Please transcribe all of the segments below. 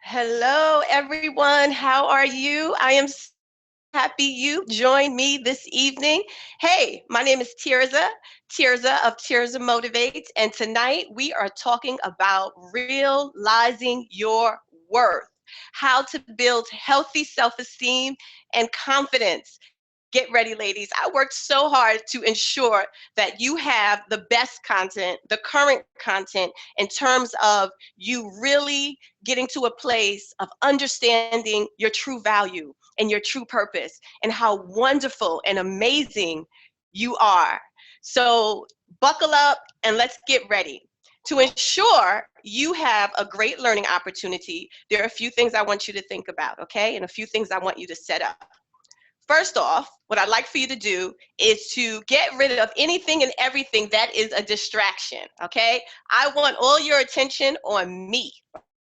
Hello, everyone. How are you? I am so happy you joined me this evening. Hey, my name is Tirza of Tirza Motivates, and tonight we are talking about realizing your worth, how to build healthy self-esteem and confidence. Get ready, ladies. I worked so hard to ensure that you have the best content, the current content, in terms of you really getting to a place of understanding your true value and your true purpose and how wonderful and amazing you are. So, buckle up and let's get ready. To ensure you have a great learning opportunity, there are a few things I want you to think about, okay? And a few things I want you to set up. First off, what I'd like for you to do is to get rid of anything and everything that is a distraction, okay? I want all your attention on me,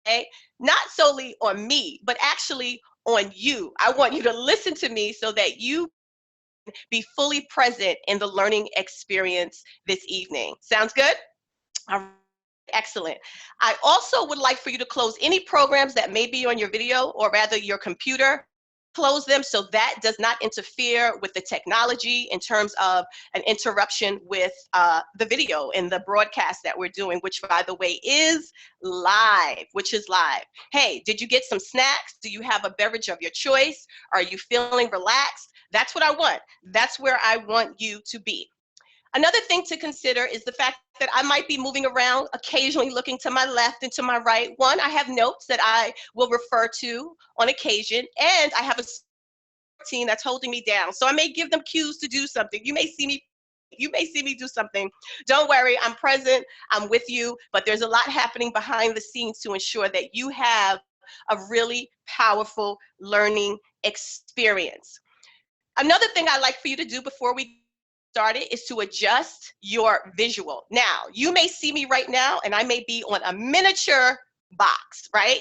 okay? Not solely on me, but actually on you. I want you to listen to me so that you be fully present in the learning experience this evening. Sounds good? All right. Excellent. I also would like for you to close any programs that may be on your video or rather your computer. Close them so that does not interfere with the technology in terms of an interruption with the video and the broadcast that we're doing, which by the way is live, Hey, did you get some snacks? Do you have a beverage of your choice? Are you feeling relaxed? That's what I want. That's where I want you to be. Another thing to consider is the fact that I might be moving around, occasionally looking to my left and to my right. One, I have notes that I will refer to on occasion, and I have a routine that's holding me down. So I may give them cues to do something. You may see me do something. Don't worry, I'm present, I'm with you, but there's a lot happening behind the scenes to ensure that you have a really powerful learning experience. Another thing I'd like for you to do before we started is to adjust your visual. Now, you may see me right now and I may be on a miniature box, right?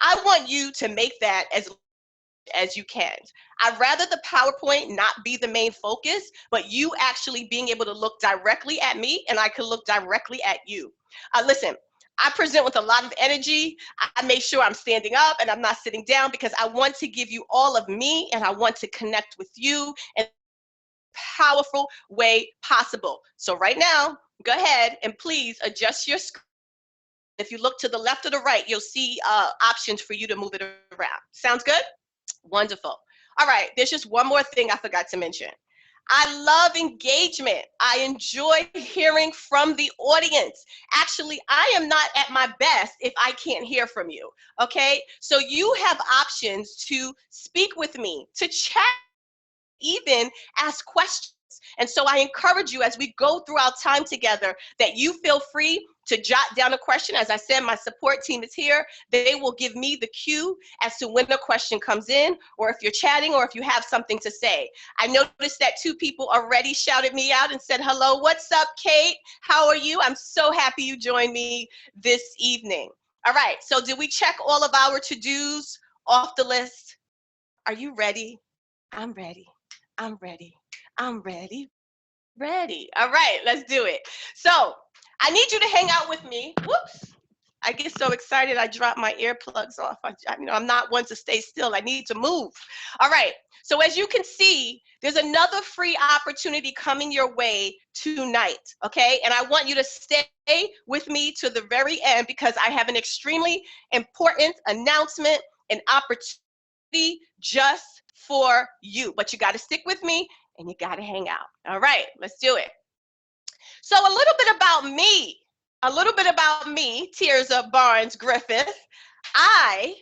I want you to make that as you can. I'd rather the PowerPoint not be the main focus, but you actually being able to look directly at me and I can look directly at you. Listen, I present with a lot of energy. I make sure I'm standing up and I'm not sitting down because I want to give you all of me and I want to connect with you in a powerful way possible. So right now, go ahead and please adjust your screen. If you look to the left or the right, you'll see options for you to move it around. Sounds good? Wonderful. All right, there's just one more thing I forgot to mention. I love engagement. I enjoy hearing from the audience. Actually, I am not at my best if I can't hear from you, okay? So you have options to speak with me, to chat, even ask questions. And so I encourage you as we go through our time together that you feel free to jot down a question. As I said, my support team is here. They will give me the cue as to when a question comes in, or if you're chatting, or if you have something to say. I noticed that 2 people already shouted me out and said, hello, what's up, Kate? How are you? I'm so happy you joined me this evening. All right, so did we check all of our to-dos off the list? Are you ready? I'm ready. I'm ready. I'm ready. Ready. All right, let's do it. So I need you to hang out with me. Whoops. I get so excited I drop my earplugs off. I'm not one to stay still. I need to move. All right. So as you can see, there's another free opportunity coming your way tonight. Okay. And I want you to stay with me to the very end because I have an extremely important announcement and opportunity just for you. But you got to stick with me and you got to hang out. All right. Let's do it. So a little bit about me, Tirza Barnes-Griffith. I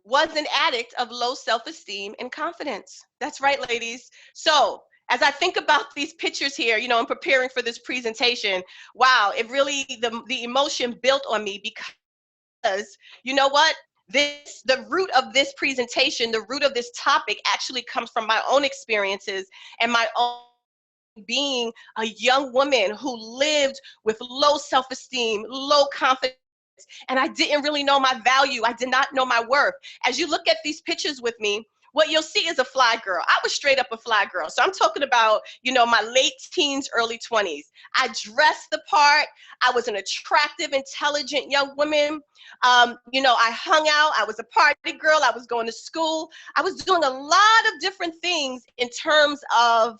was an addict of low self-esteem and confidence. That's right, ladies. So as I think about these pictures here, I'm preparing for this presentation, wow, it really, the emotion built on me because, you know what? The root of this presentation, the root of this topic actually comes from my own experiences and my own being a young woman who lived with low self-esteem, low confidence, and I didn't really know my value. I did not know my worth. As you look at these pictures with me, what you'll see is a fly girl. I was straight up a fly girl. So I'm talking about, my late teens, early 20s. I dressed the part. I was an attractive, intelligent young woman. I hung out. I was a party girl. I was going to school. I was doing a lot of different things in terms of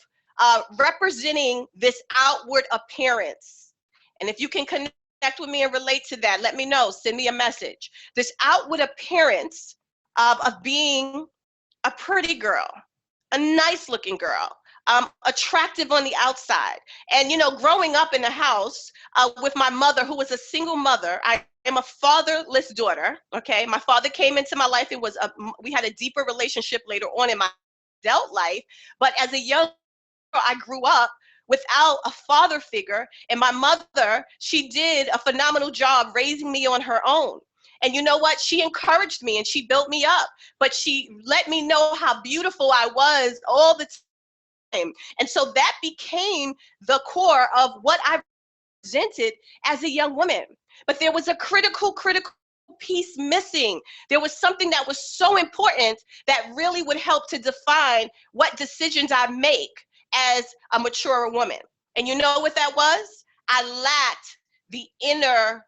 representing this outward appearance. And if you can connect with me and relate to that, let me know. Send me a message. This outward appearance of being a pretty girl, a nice looking girl, attractive on the outside. And, growing up in the house with my mother, who was a single mother, I am a fatherless daughter. Okay. My father came into my life. We had a deeper relationship later on in my adult life. But as a young girl, I grew up without a father figure. And my mother, she did a phenomenal job raising me on her own. And you know what? She encouraged me and she built me up, but she let me know how beautiful I was all the time. And so that became the core of what I presented as a young woman. But there was a critical piece missing. There was something that was so important that really would help to define what decisions I make as a mature woman. And you know what that was? I lacked the inner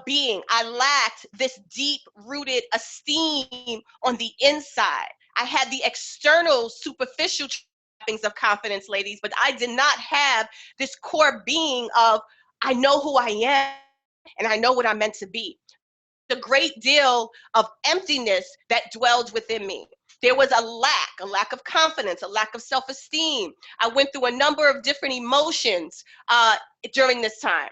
being. I lacked this deep rooted esteem on the inside. I had the external superficial trappings of confidence, ladies, but I did not have this core being of, I know who I am and I know what I'm meant to be. A great deal of emptiness that dwelled within me. There was a lack of confidence, a lack of self-esteem. I went through a number of different emotions during this time.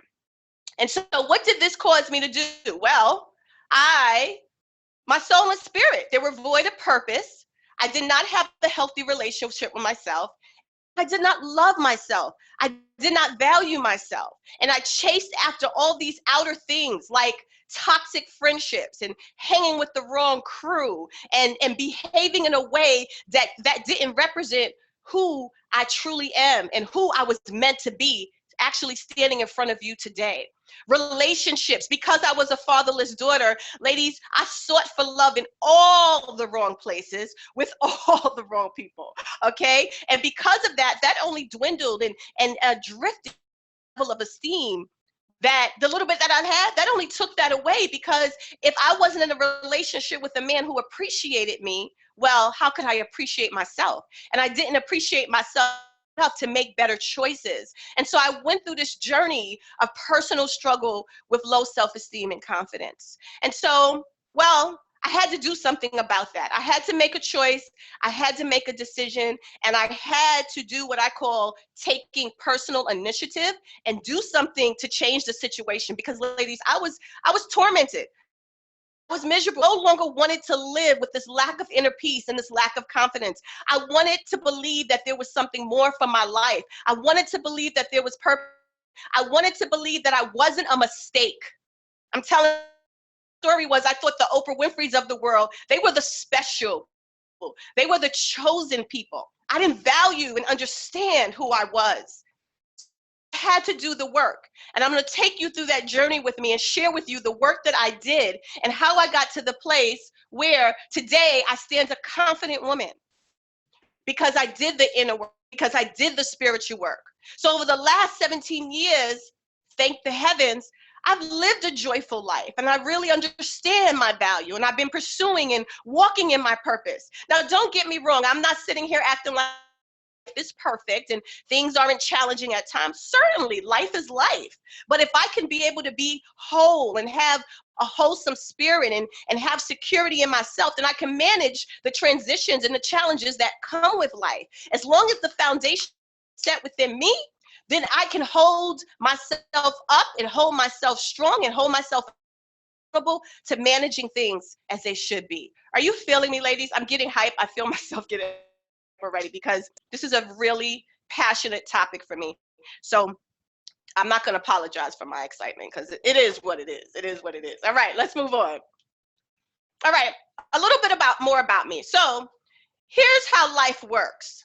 And so what did this cause me to do? Well, my soul and spirit, they were void of purpose. I did not have a healthy relationship with myself. I did not love myself. I did not value myself. And I chased after all these outer things like toxic friendships and hanging with the wrong crew and behaving in a way that didn't represent who I truly am and who I was meant to be, actually standing in front of you today. Relationships, because I was a fatherless daughter, ladies, I sought for love in all the wrong places with all the wrong people, okay? And because of that, that only dwindled and drifted level of esteem. That the little bit that I had, that only took that away, because if I wasn't in a relationship with a man who appreciated me, well, how could I appreciate myself? And I didn't appreciate myself enough to make better choices. And so I went through this journey of personal struggle with low self-esteem and confidence. And so, well, I had to do something about that. I had to make a choice. I had to make a decision, and I had to do what I call taking personal initiative and do something to change the situation. Because, ladies, I was tormented. I was miserable. I no longer wanted to live with this lack of inner peace and this lack of confidence. I wanted to believe that there was something more for my life. I wanted to believe that there was purpose. I wanted to believe that I wasn't a mistake. I'm telling you, the story was, I thought the Oprah Winfreys of the world, they were the special people. They were the chosen people. I didn't value and understand who I was. Had to do the work, and I'm going to take you through that journey with me and share with you the work that I did and how I got to the place where today I stand a confident woman, because I did the inner work, because I did the spiritual work. So over the last 17 years, thank the heavens, I've lived a joyful life, and I really understand my value, and I've been pursuing and walking in my purpose. Now, don't get me wrong, I'm not sitting here acting like is perfect and things aren't challenging at times. Certainly, life is life. But if I can be able to be whole and have a wholesome spirit and have security in myself, then I can manage the transitions and the challenges that come with life. As long as the foundation is set within me, then I can hold myself up and hold myself strong and hold myself accountable to managing things as they should be. Are you feeling me, ladies? I'm getting hype. I feel myself getting already, because this is a really passionate topic for me. So I'm not going to apologize for my excitement, because it is what it is. It is what it is. All right, let's move on. All right, a little bit more about me. So here's how life works.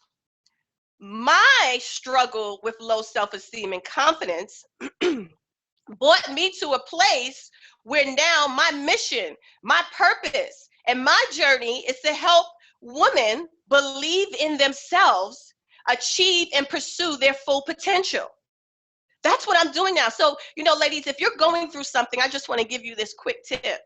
My struggle with low self-esteem and confidence brought me to a place where now my mission, my purpose And my journey is to help women believe in themselves, achieve and pursue their full potential. That's what I'm doing now. So, ladies, if you're going through something, I just want to give you this quick tip.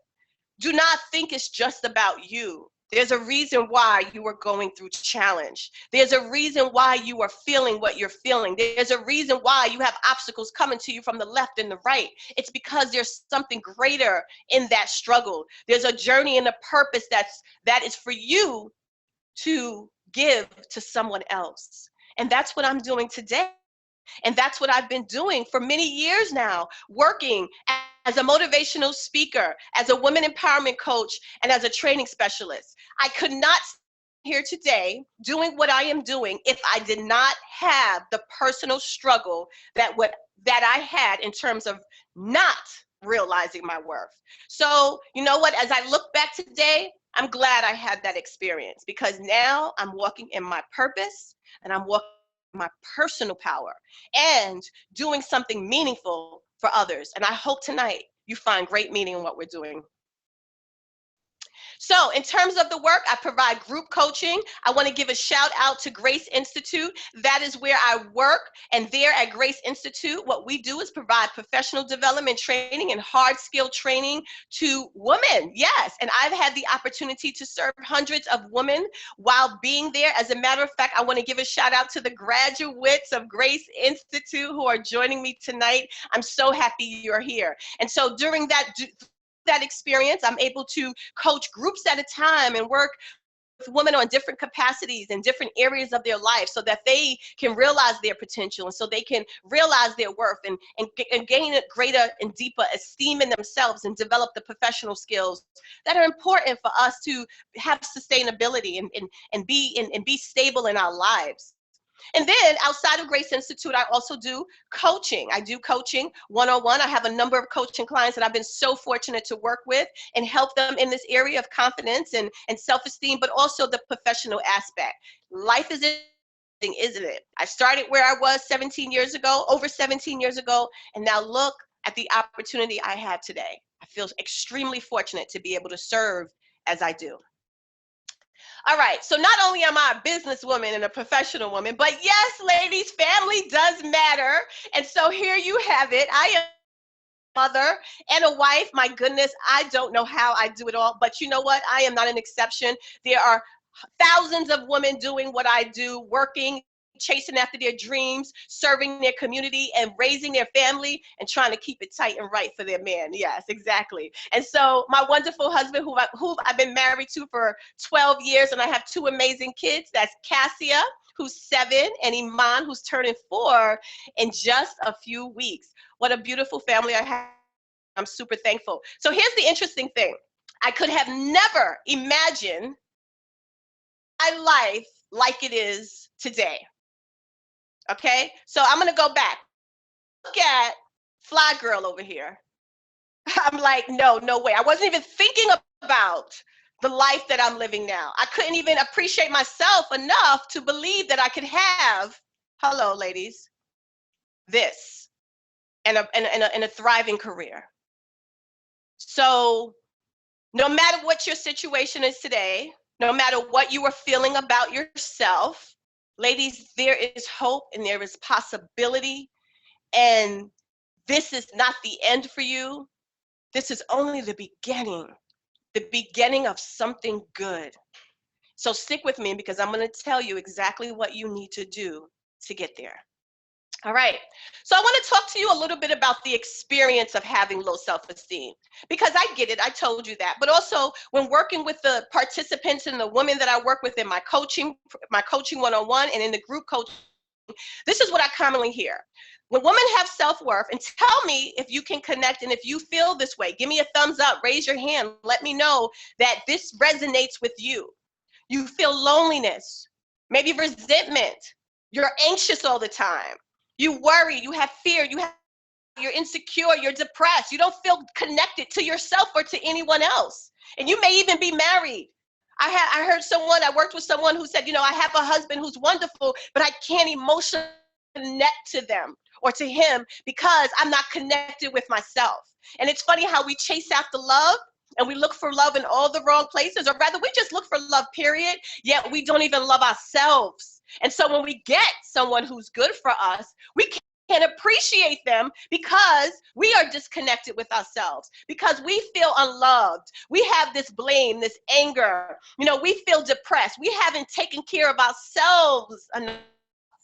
Do not think it's just about you. There's a reason why you are going through challenge. There's a reason why you are feeling what you're feeling. There's a reason why you have obstacles coming to you from the left and the right. It's because there's something greater in that struggle. There's a journey and a purpose that is for you to give to someone else. And that's what I'm doing today. And that's what I've been doing for many years now, working as a motivational speaker, as a women empowerment coach, and as a training specialist. I could not sit here today doing what I am doing if I did not have the personal struggle that I had in terms of not realizing my worth. So, you know what? As I look back today, I'm glad I had that experience, because now I'm walking in my purpose and I'm walking in my personal power and doing something meaningful for others. And I hope tonight you find great meaning in what we're doing. So in terms of the work, I provide group coaching. I want to give a shout out to Grace Institute. That is where I work. And there at Grace Institute, what we do is provide professional development training and hard skill training to women. Yes. And I've had the opportunity to serve hundreds of women while being there. As a matter of fact, I want to give a shout out to the graduates of Grace Institute who are joining me tonight. I'm so happy you're here. And so during that experience, I'm able to coach groups at a time and work with women on different capacities and different areas of their life so that they can realize their potential and so they can realize their worth and gain a greater and deeper esteem in themselves and develop the professional skills that are important for us to have sustainability and be stable in our lives. And then outside of Grace Institute, I also do coaching. I do coaching one-on-one. I have a number of coaching clients that I've been so fortunate to work with and help them in this area of confidence and self-esteem, but also the professional aspect. Life is interesting, isn't it? I started where I was 17 years ago, over 17 years ago, and now look at the opportunity I have today. I feel extremely fortunate to be able to serve as I do. All right, so not only am I a businesswoman and a professional woman, but yes, ladies, family does matter. And so here you have it. I am a mother and a wife. My goodness, I don't know how I do it all, but you know what? I am not an exception. There are thousands of women doing what I do, working, chasing after their dreams, serving their community and raising their family and trying to keep it tight and right for their man. Yes, exactly. And so my wonderful husband who I've been married to for 12 years and I have two amazing kids. That's Cassia, who's 7, and Iman, who's turning 4 in just a few weeks. What a beautiful family I have. I'm super thankful. So here's the interesting thing. I could have never imagined my life like it is today. Okay, so I'm gonna go back. Look at Fly Girl over here. I'm like, no way. I wasn't even thinking about the life that I'm living now. I couldn't even appreciate myself enough to believe that I could have, hello ladies, this and a thriving career. So no matter what your situation is today, no matter what you are feeling about yourself, ladies, there is hope and there is possibility, and this is not the end for you. This is only the beginning of something good. So stick with me because I'm going to tell you exactly what you need to do to get there. All right, so I want to talk to you a little bit about the experience of having low self-esteem, because I get it, I told you that, but also when working with the participants and the women that I work with in my coaching one-on-one and in the group coaching, this is what I commonly hear. When women have self-worth, and tell me if you can connect and if you feel this way, give me a thumbs up, raise your hand, let me know that this resonates with you. You feel loneliness, maybe resentment, you're anxious all the time. You worry, you have fear, you're insecure, you're depressed, you don't feel connected to yourself or to anyone else. And you may even be married. I worked with someone who said, I have a husband who's wonderful, but I can't emotionally connect to them or to him because I'm not connected with myself. And it's funny how we chase after love and we look for love in all the wrong places, or rather we just look for love, period, yet we don't even love ourselves. And so when we get someone who's good for us, we can't appreciate them because we are disconnected with ourselves, because we feel unloved. We have this blame, this anger. You know, we feel depressed. We haven't taken care of ourselves enough,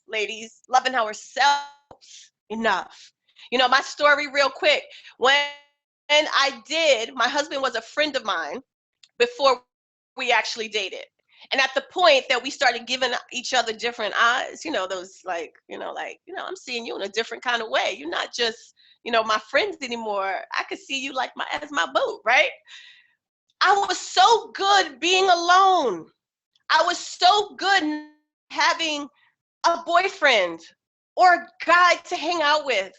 ladies, loving ourselves enough. You know, my story real quick. When my husband was a friend of mine before we actually dated. And at the point that we started giving each other different eyes, you know, those I'm seeing you in a different kind of way. You're not just, my friends anymore. I could see you like as my boo, right? I was so good being alone. I was so good having a boyfriend or a guy to hang out with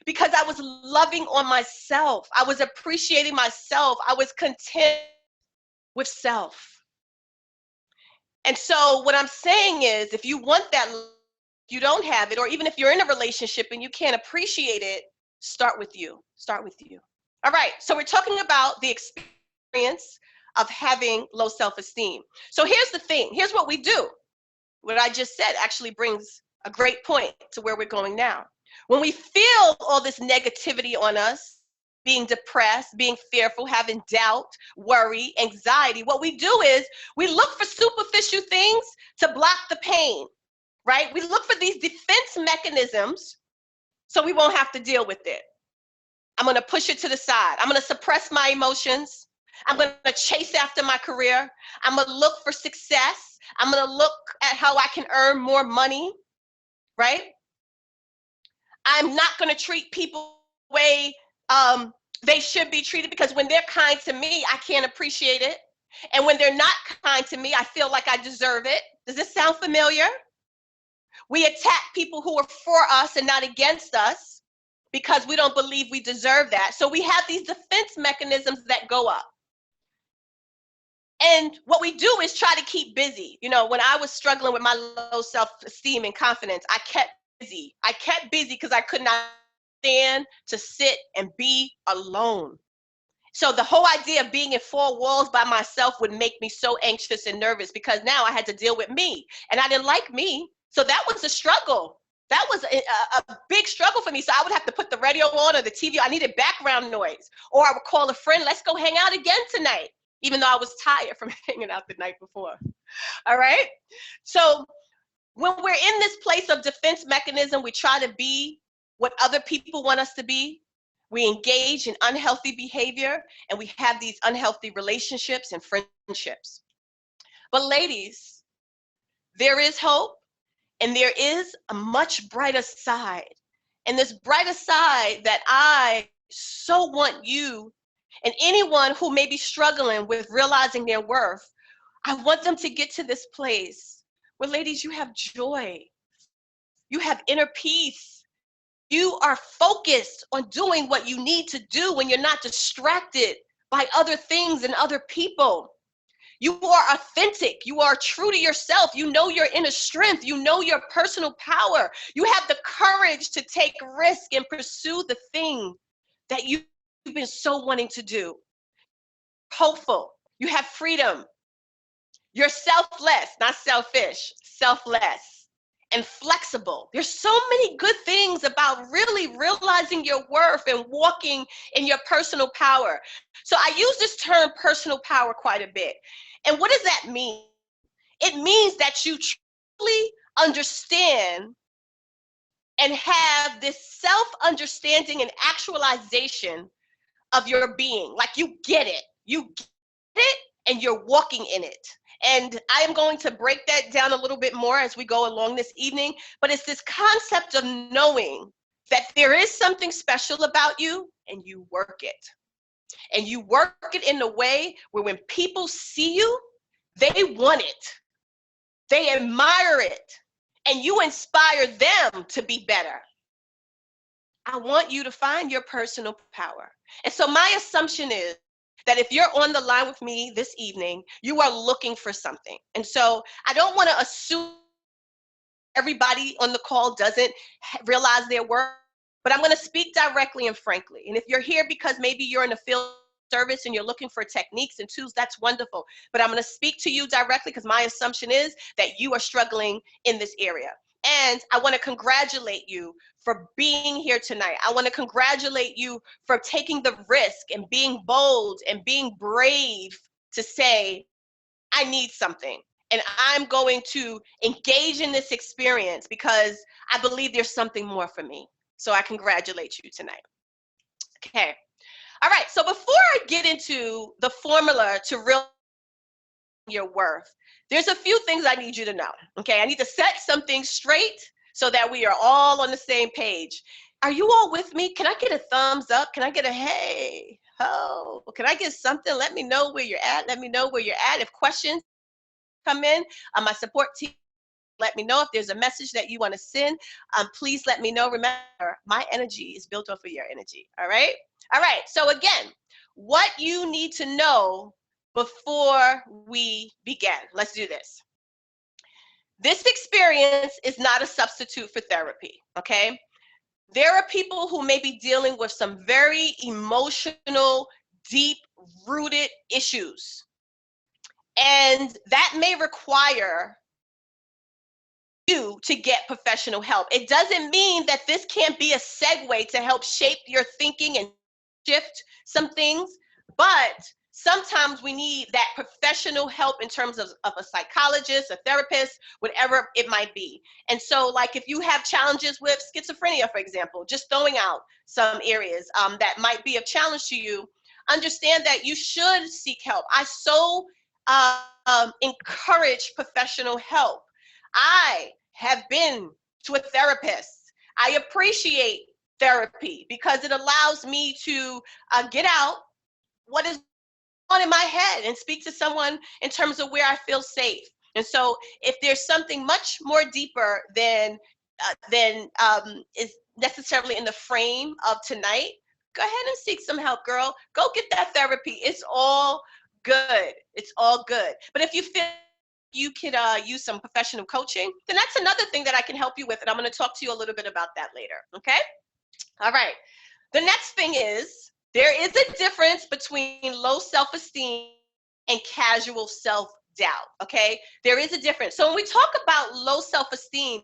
because I was loving on myself. I was appreciating myself. I was content with self. And so what I'm saying is, if you want that, you don't have it, or even if you're in a relationship and you can't appreciate it, start with you. Start with you. All right, so we're talking about the experience of having low self-esteem. So here's the thing. Here's what we do. What I just said actually brings a great point to where we're going now. When we feel all this negativity on us, being depressed, being fearful, having doubt, worry, anxiety, what we do is we look for superficial things to block the pain, right? We look for these defense mechanisms so we won't have to deal with it. I'm going to push it to the side. I'm going to suppress my emotions. I'm going to chase after my career. I'm going to look for success. I'm going to look at how I can earn more money, right? I'm not going to treat people the way they should be treated, because when they're kind to me, I can't appreciate it. And when they're not kind to me, I feel like I deserve it. Does this sound familiar? We attack people who are for us and not against us because we don't believe we deserve that. So we have these defense mechanisms that go up. And what we do is try to keep busy. You know, when I was struggling with my low self-esteem and confidence, I kept busy. I kept busy because I could not stand to sit and be alone. So the whole idea of being in four walls by myself would make me so anxious and nervous, because now I had to deal with me, and I didn't like me. So that was a struggle. That was a big struggle for me. So I would have to put the radio on or the TV. I needed background noise, or I would call a friend, let's go hang out again tonight, even though I was tired from hanging out the night before. All right. So when we're in this place of defense mechanism, we try to be what other people want us to be. We engage in unhealthy behavior, and we have these unhealthy relationships and friendships. But ladies, there is hope, and there is a much brighter side. And this brighter side that I so want you and anyone who may be struggling with realizing their worth, I want them to get to this place where, ladies, you have joy. You have inner peace. You are focused on doing what you need to do when you're not distracted by other things and other people. You are authentic. You are true to yourself. You know your inner strength. You know your personal power. You have the courage to take risk and pursue the thing that you've been so wanting to do. Hopeful. You have freedom. You're selfless, not selfish, selfless. And flexible. There's so many good things about really realizing your worth and walking in your personal power. So I use this term personal power quite a bit. And what does that mean? It means that you truly understand and have this self-understanding and actualization of your being. Like you get it. You get it and you're walking in it. And I am going to break that down a little bit more as we go along this evening. But it's this concept of knowing that there is something special about you, and you work it. And you work it in a way where when people see you, they want it. They admire it. And you inspire them to be better. I want you to find your personal power. And so my assumption is that if you're on the line with me this evening, you are looking for something. And so I don't want to assume everybody on the call doesn't realize their worth, but I'm going to speak directly and frankly. And if you're here because maybe you're in a field service and you're looking for techniques and tools, that's wonderful. But I'm going to speak to you directly because my assumption is that you are struggling in this area. And I want to congratulate you for being here tonight. I want to congratulate you for taking the risk and being bold and being brave to say, I need something. And I'm going to engage in this experience because I believe there's something more for me. So I congratulate you tonight. Okay. All right. So before I get into the formula to real your worth, there's a few things I need you to know. Okay. I need to set some things straight so that we are all on the same page. Are you all with me? Can I get a thumbs up? Can I get a hey? Oh, can I get something? Let me know where you're at. Let me know where you're at. If questions come in, my support team, let me know if there's a message that you want to send. Please let me know. Remember, my energy is built off of your energy. All right. All right. So again, what you need to know before we begin. Let's do this. This experience is not a substitute for therapy. Okay. There are people who may be dealing with some very emotional, deep-rooted issues. And that may require you to get professional help. It doesn't mean that this can't be a segue to help shape your thinking and shift some things, but sometimes we need that professional help in terms of a psychologist, a therapist, whatever it might be. And so like if you have challenges with schizophrenia, for example, just throwing out some areas that might be a challenge to you, understand that you should seek help. I so encourage professional help. I have been to a therapist. I appreciate therapy because it allows me to get out what is on in my head and speak to someone in terms of where I feel safe. And so if there's something much more deeper than is necessarily in the frame of tonight, go ahead and seek some help, girl. Go get that therapy. It's all good. It's all good. But if you feel you could use some professional coaching, then that's another thing that I can help you with. And I'm going to talk to you a little bit about that later. Okay. All right. The next thing is there is a difference between low self-esteem and casual self-doubt. Okay. There is a difference. So when we talk about low self-esteem,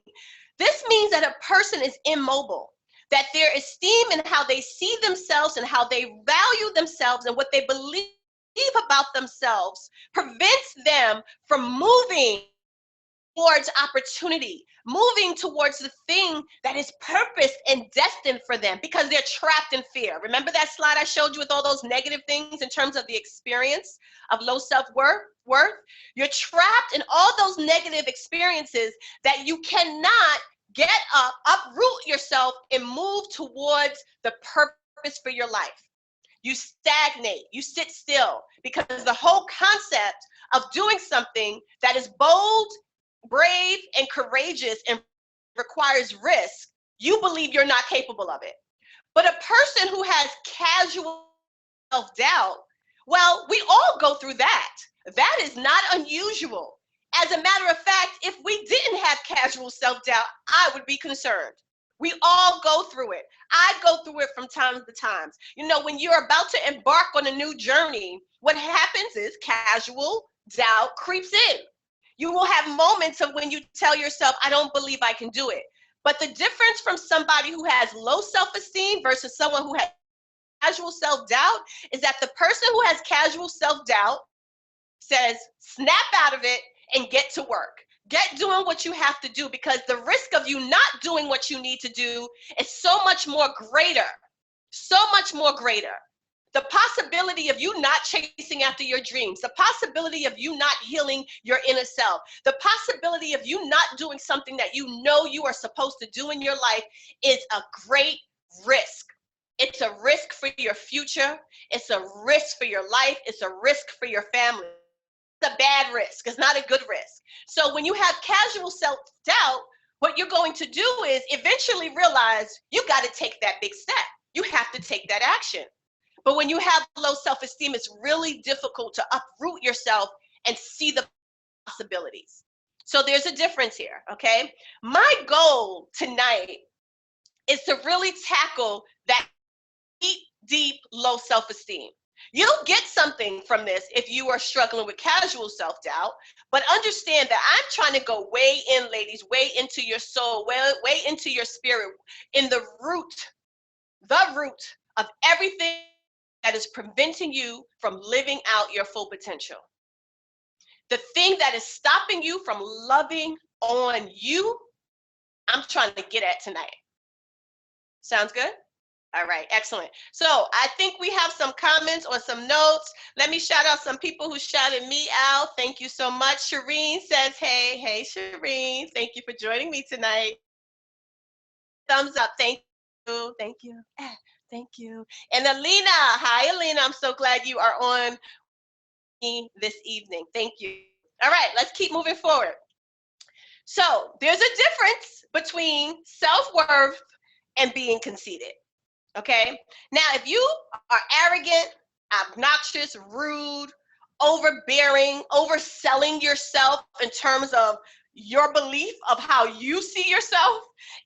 this means that a person is immobile, that their esteem and how they see themselves and how they value themselves and what they believe about themselves prevents them from moving towards opportunity, moving towards the thing that is purposed and destined for them because they're trapped in fear. Remember that slide I showed you with all those negative things in terms of the experience of low self-worth? You're trapped in all those negative experiences that you cannot get up, uproot yourself and move towards the purpose for your life. You stagnate, you sit still because the whole concept of doing something that is bold, brave, and courageous and requires risk, you believe you're not capable of it. But a person who has casual self-doubt, well, we all go through that. That is not unusual. As a matter of fact, if we didn't have casual self-doubt, I would be concerned. We all go through it. I go through it from time to time. You know, when you're about to embark on a new journey, what happens is casual doubt creeps in. You will have moments of when you tell yourself, I don't believe I can do it. But the difference from somebody who has low self-esteem versus someone who has casual self-doubt is that the person who has casual self-doubt says, snap out of it and get to work. Get doing what you have to do because the risk of you not doing what you need to do is so much more greater, so much more greater. The possibility of you not chasing after your dreams, the possibility of you not healing your inner self, the possibility of you not doing something that you know you are supposed to do in your life is a great risk. It's a risk for your future. It's a risk for your life. It's a risk for your family. It's a bad risk. It's not a good risk. So when you have casual self-doubt, what you're going to do is eventually realize you got to take that big step. You have to take that action. But when you have low self-esteem, it's really difficult to uproot yourself and see the possibilities. So there's a difference here, okay? My goal tonight is to really tackle that deep, deep low self-esteem. You'll get something from this if you are struggling with casual self-doubt, but understand that I'm trying to go way in, ladies, way into your soul, way into your spirit, in the root of everything that is preventing you from living out your full potential. The thing that is stopping you from loving on you, I'm trying to get at tonight. Sounds good? All right, excellent. So I think we have some comments or some notes. Let me shout out some people who shouted me out. Thank you so much. Shireen says, hey, hey, Shireen. Thank you for joining me tonight. Thumbs up. Thank you. Thank you. Thank you. And Alina, hi, Alina. I'm so glad you are on me this evening. Thank you. All right, let's keep moving forward. So there's a difference between self-worth and being conceited. Okay. Now, if you are arrogant, obnoxious, rude, overbearing, overselling yourself in terms of your belief of how you see yourself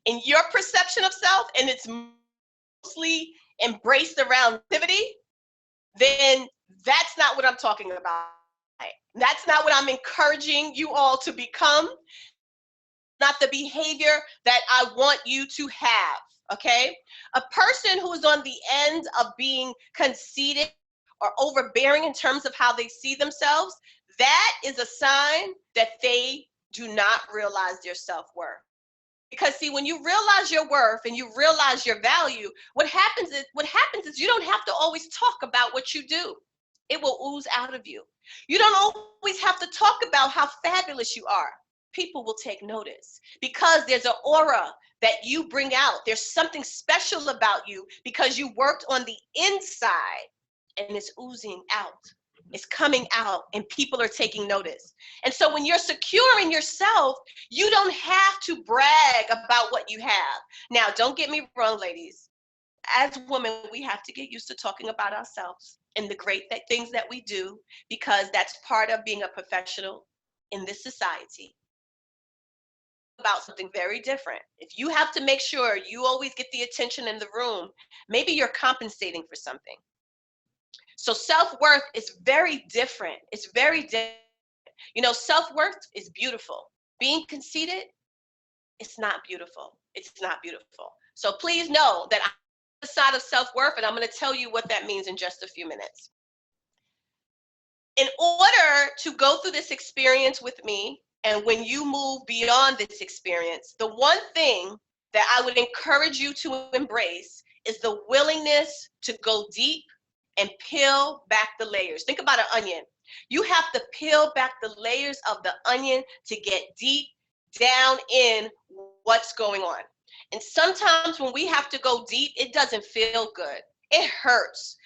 and your perception of self, and it's mostly embraced around activity, then that's not what I'm talking about. That's not what I'm encouraging you all to become. Not the behavior that I want you to have. Okay? A person who is on the end of being conceited or overbearing in terms of how they see themselves, that is a sign that they do not realize their self-worth. Because see, when you realize your worth and you realize your value, what happens is you don't have to always talk about what you do. It will ooze out of you. You don't always have to talk about how fabulous you are. People will take notice because there's an aura that you bring out. There's something special about you because you worked on the inside and it's oozing out. It's coming out and people are taking notice. And so when you're secure in yourself, you don't have to brag about what you have. Now, don't get me wrong, ladies. As women, we have to get used to talking about ourselves and the great things that we do because that's part of being a professional in this society. About something very different. If you have to make sure you always get the attention in the room, maybe you're compensating for something. So self-worth is very different. It's very different. You know, self-worth is beautiful. Being conceited, it's not beautiful. It's not beautiful. So please know that I'm on the side of self-worth, and I'm going to tell you what that means in just a few minutes. In order to go through this experience with me, and when you move beyond this experience, the one thing that I would encourage you to embrace is the willingness to go deep and peel back the layers. Think about an onion. You have to peel back the layers of the onion to get deep down in what's going on. And sometimes when we have to go deep, it doesn't feel good. It hurts.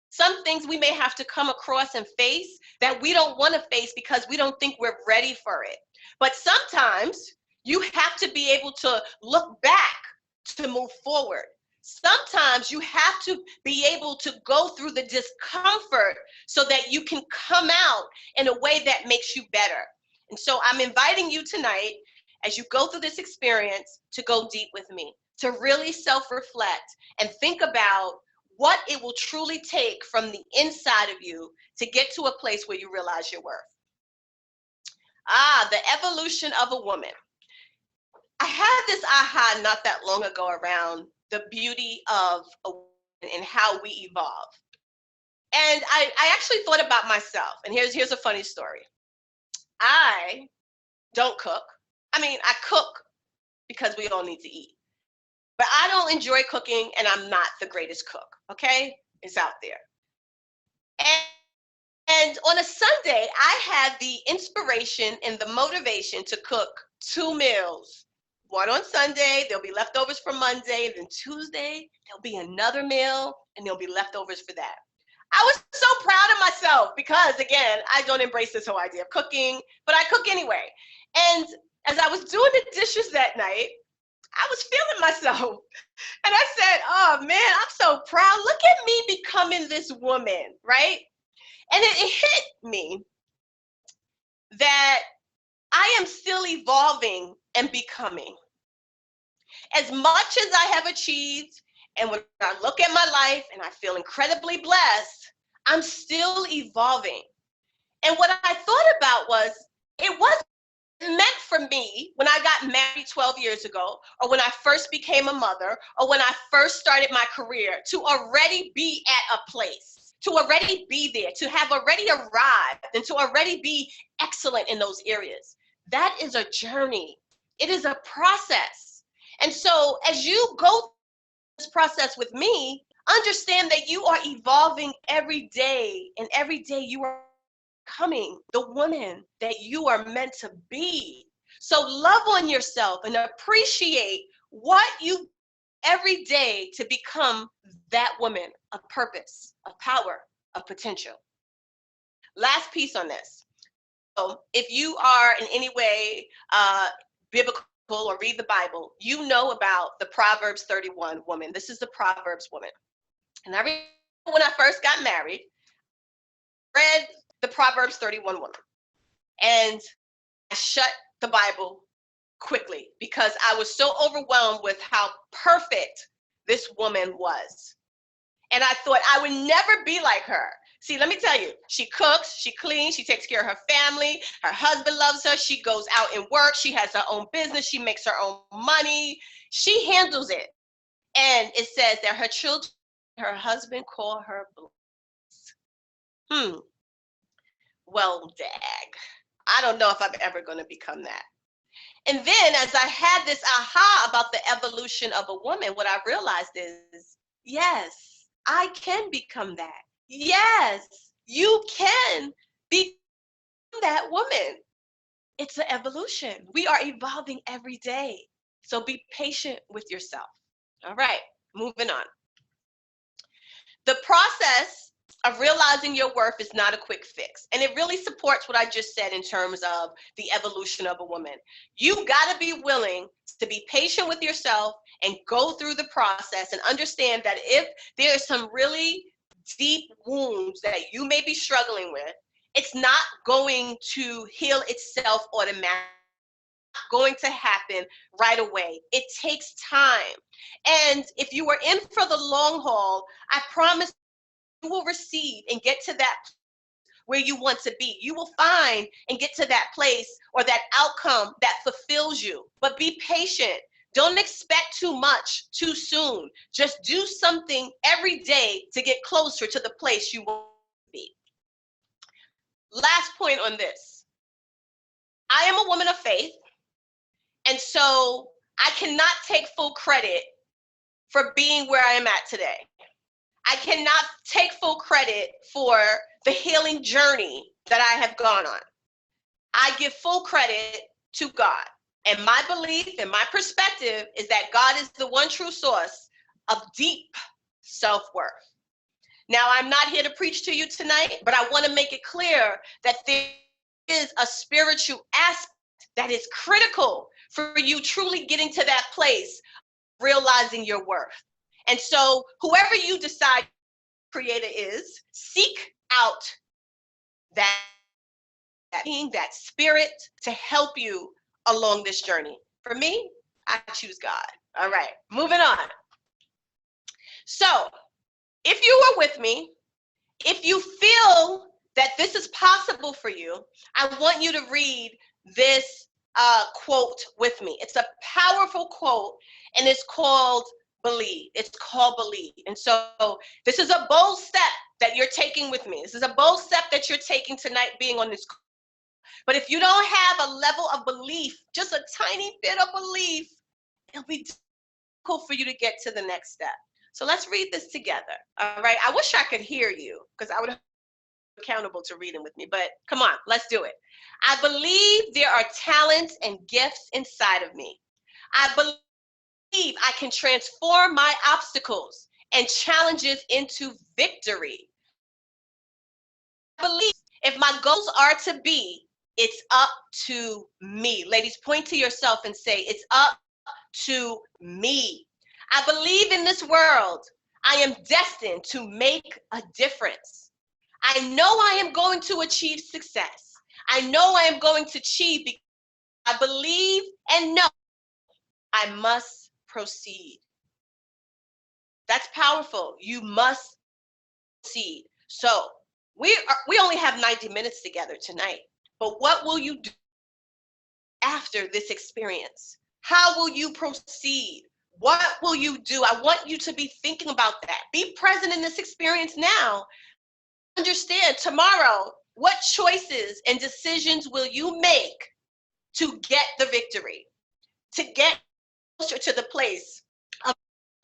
Some things we may have to come across and face that we don't want to face because we don't think we're ready for it. But sometimes you have to be able to look back to move forward. Sometimes you have to be able to go through the discomfort so that you can come out in a way that makes you better. And so I'm inviting you tonight, as you go through this experience, to go deep with me, to really self-reflect and think about what it will truly take from the inside of you to get to a place where you realize your worth. The evolution of a woman. I had this aha not that long ago around the beauty of a woman and how we evolve. And I actually thought about myself, and here's a funny story. I don't cook. I mean, I cook because we all need to eat. But I don't enjoy cooking, and I'm not the greatest cook, okay? It's out there. And on a Sunday, I had the inspiration and the motivation to cook 2 meals. One on Sunday, there'll be leftovers for Monday, then Tuesday, there'll be another meal, and there'll be leftovers for that. I was so proud of myself because, again, I don't embrace this whole idea of cooking, but I cook anyway. And as I was doing the dishes that night, I was feeling myself. And I said, oh man, I'm so proud. Look at me becoming this woman, right? And it hit me that I am still evolving and becoming. As much as I have achieved, and when I look at my life and I feel incredibly blessed, I'm still evolving. And what I thought about was, it wasn't meant for me when I got married 12 years ago, or when I first became a mother, or when I first started my career, to already be at a place, to already be there, to have already arrived, and to already be excellent in those areas. That is a journey. It is a process. And so as you go through this process with me, understand that you are evolving every day, and every day you are becoming the woman that you are meant to be. So love on yourself and appreciate what you every day to become that woman of purpose, of power, of potential. Last piece on this. So if you are in any way biblical or read the Bible, you know about the Proverbs 31 woman. This is the Proverbs woman. And I remember when I first got married, read the Proverbs 31 woman. And I shut the Bible quickly because I was so overwhelmed with how perfect this woman was. And I thought I would never be like her. See, let me tell you, she cooks, she cleans, she takes care of her family, her husband loves her, she goes out and works, she has her own business, she makes her own money, she handles it. And it says that her children, her husband call her blessed. Well, dag. I don't know if I'm ever going to become that. And then as I had this aha about the evolution of a woman, what I realized is, yes, I can become that. Yes, you can become that woman. It's an evolution. We are evolving every day. So be patient with yourself. All right, moving on. The process of realizing your worth is not a quick fix. And it really supports what I just said in terms of the evolution of a woman. You gotta be willing to be patient with yourself and go through the process and understand that if there's some really deep wounds that you may be struggling with, it's not going to heal itself automatically. Going to happen right away. It takes time. And if you are in for the long haul, I promise you will receive and get to that where you want to be. You will find and get to that place or that outcome that fulfills you. But be patient. Don't expect too much too soon. Just do something every day to get closer to the place you want to be. Last point on this. I am a woman of faith, and so I cannot take full credit for being where I am at today. I cannot take full credit for the healing journey that I have gone on. I give full credit to God. And my belief and my perspective is that God is the one true source of deep self-worth. Now, I'm not here to preach to you tonight, but I want to make it clear that there is a spiritual aspect that is critical for you truly getting to that place, realizing your worth. And so whoever you decide creator is, seek out that being, that spirit to help you along this journey. For me, I choose God. All right, moving on. So if you are with me, if you feel that this is possible for you, I want you to read this quote with me. It's a powerful quote, and it's called Believe. It's called Believe. And so this is a bold step that you're taking with me. This is a bold step that you're taking tonight being on this call. But if you don't have a level of belief, just a tiny bit of belief, it'll be difficult for you to get to the next step. So let's read this together. All right. I wish I could hear you because I would have been accountable to reading with me, but come on, let's do it. I believe there are talents and gifts inside of me. I believe I can transform my obstacles and challenges into victory. I believe if my goals are to be, it's up to me. Ladies, point to yourself and say, it's up to me. I believe in this world, I am destined to make a difference. I know I am going to achieve success. I know I am going to achieve because I believe and know I must proceed. That's powerful. You must proceed. So We only have 90 minutes together tonight. But what will you do after this experience? How will you proceed? What will you do? I want you to be thinking about that. Be present in this experience now. Understand tomorrow, what choices and decisions will you make to get the victory, to get closer to the place of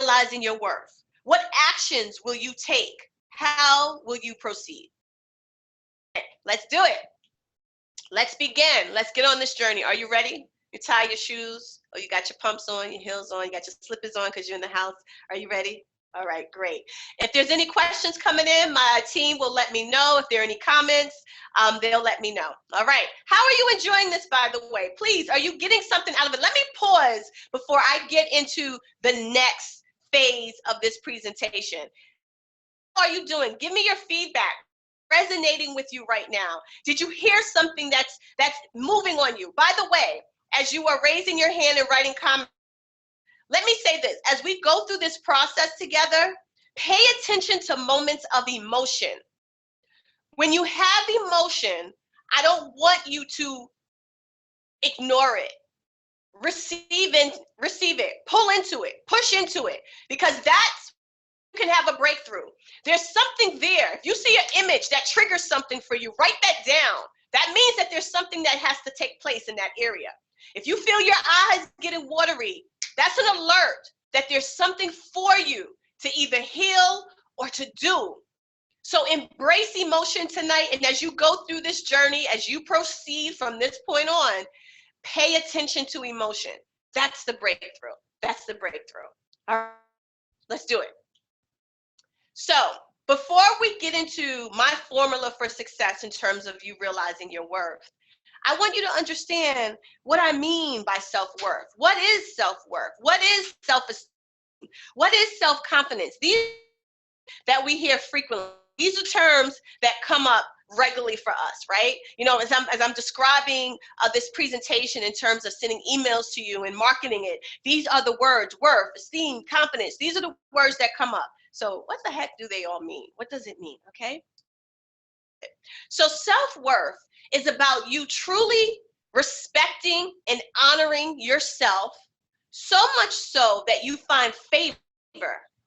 realizing your worth? What actions will you take? How will you proceed? Okay, let's do it. Let's begin. Let's get on this journey. Are you ready? You tie your shoes, or you got your pumps on, your heels on, you got your slippers on because you're in the house. Are you ready? All right, great. If there's any questions coming in, my team will let me know. If there are any comments, they'll let me know. All right. How are you enjoying this, by the way? Please, are you getting something out of it? Let me pause before I get into the next phase of this presentation. How are you doing? Give me your feedback. Resonating with you right now? Did you hear something that's moving on you? By the way, as you are raising your hand and writing comments, let me say this. As we go through this process together, pay attention to moments of emotion. When you have emotion, I don't want you to ignore it. Receive it, pull into it, push into it, because that's you can have a breakthrough. There's something there. If you see an image that triggers something for you, write that down. That means that there's something that has to take place in that area. If you feel your eyes getting watery, that's an alert that there's something for you to either heal or to do. So embrace emotion tonight. And as you go through this journey, as you proceed from this point on, pay attention to emotion. That's the breakthrough. That's the breakthrough. All right, let's do it. So before we get into my formula for success in terms of you realizing your worth, I want you to understand what I mean by self-worth. What is self-worth? What is self-esteem? What is self-confidence? These that we hear frequently. These are terms that come up regularly for us, right? You know, as I'm describing this presentation in terms of sending emails to you and marketing it, these are the words: worth, esteem, confidence. These are the words that come up. So what the heck do they all mean? What does it mean? Okay. So self-worth is about you truly respecting and honoring yourself, so much so that you find favor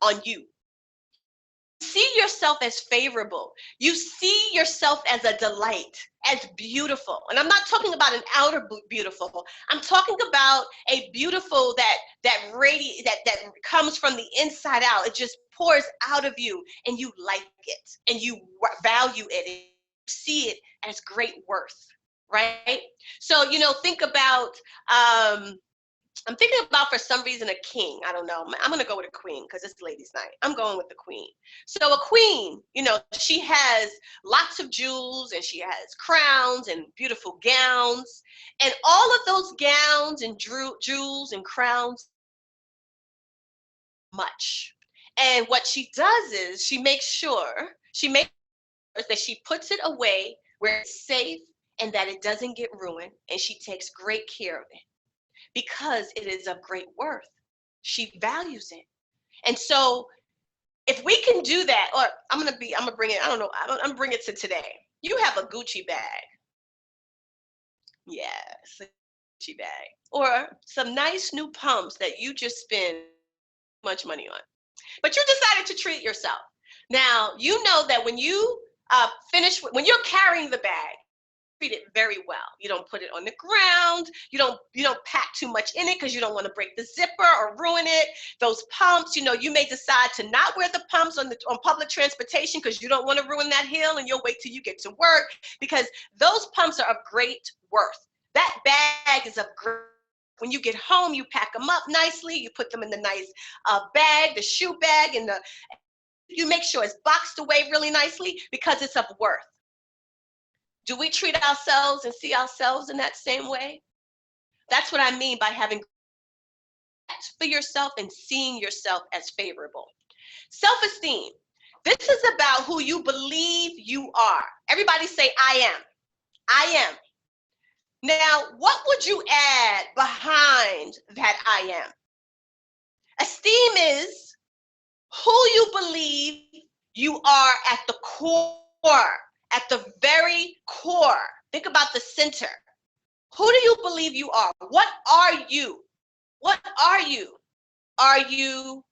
on you. See yourself as favorable. You see yourself as a delight, as beautiful. And I'm not talking about an outer beautiful. I'm talking about a beautiful that comes from the inside out. It just pours out of you, and you like it, and you value it, and you see it as great worth, right? So, you know, think about I'm thinking about, for some reason, a king. I don't know. I'm going to go with a queen because it's ladies' night. I'm going with the queen. So a queen, you know, she has lots of jewels, and she has crowns and beautiful gowns. And all of those gowns and jewels and crowns, much. And what she does is she makes sure that she puts it away where it's safe and that it doesn't get ruined. And she takes great care of it, because it is of great worth. She values it. And so if we can do that, or I'm gonna bring it, I'm gonna bring it to today. You have a Gucci bag. Yes, a Gucci bag. Or some nice new pumps that you just spend much money on. But you decided to treat yourself. Now, you know that when you when you're carrying the bag, treat it very well. You don't put it on the ground. You don't pack too much in it because you don't want to break the zipper or ruin it. Those pumps, you know, you may decide to not wear the pumps on public transportation because you don't want to ruin that hill, and you'll wait till you get to work, because those pumps are of great worth. That bag is of great. When you get home, you pack them up nicely. You put them in the nice bag, the shoe bag, and you make sure it's boxed away really nicely because it's of worth. Do we treat ourselves and see ourselves in that same way? That's what I mean by having respect for yourself and seeing yourself as favorable. Self-esteem. This is about who you believe you are. Everybody say, I am. I am. Now, what would you add behind that I am? Esteem is who you believe you are at the core. at the very core, think about the center. Who do you believe you are? What are you? What are you? Are you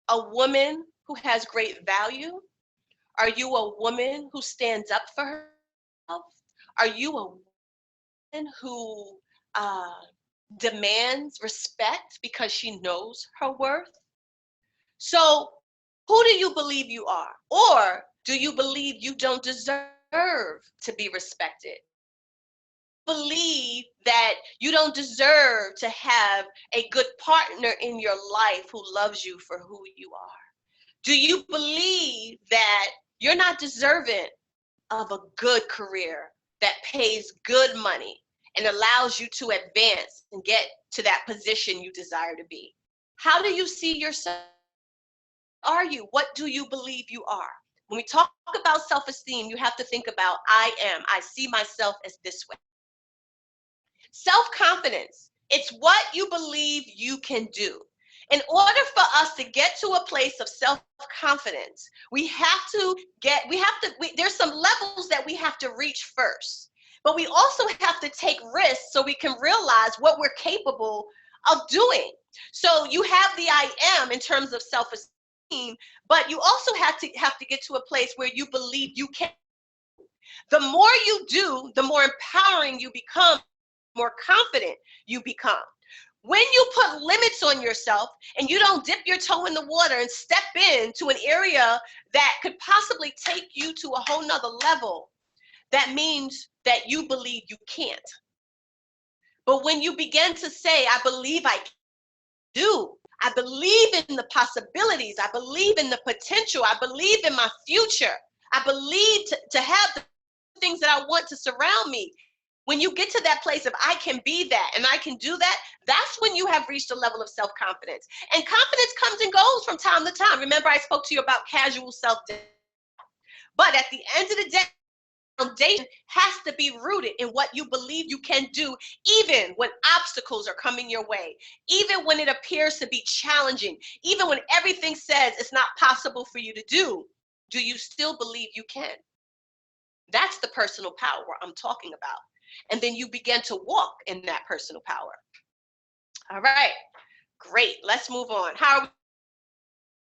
a woman who has great value? Are you a woman who stands up for herself? Are you a woman who demands respect because she knows her worth? So, who do you believe you are? Or do you believe you don't deserve to be respected? Believe that you don't deserve to have a good partner in your life who loves you for who you are? Do you believe that you're not deserving of a good career that pays good money and allows you to advance and get to that position you desire to be? How do you see yourself? Are you? What do you believe you are? When we talk about self-esteem, you have to think about I see myself as this way. Self-confidence, it's what you believe you can do. In order for us to get to a place of self-confidence, there's some levels that we have to reach first. But we also have to take risks so we can realize what we're capable of doing. So you have the I am in terms of self-esteem, but you also have to get to a place where you believe you can. The more you do, the more empowering you become, more confident you become. When you put limits on yourself and you don't dip your toe in the water and step into an area that could possibly take you to a whole nother level, that means that you believe you can't. But when you begin to say, I believe I can do, I believe in the possibilities, I believe in the potential, I believe in my future, I believe to have the things that I want to surround me. When you get to that place of I can be that and I can do that, that's when you have reached a level of self-confidence. And confidence comes and goes from time to time. Remember, I spoke to you about casual self-doubt. But at the end of the day, foundation has to be rooted in what you believe you can do, even when obstacles are coming your way, even when it appears to be challenging, even when everything says it's not possible for you to do. Do you still believe you can? That's the personal power I'm talking about. And then you begin to walk in that personal power. All right, great. Let's move on. How are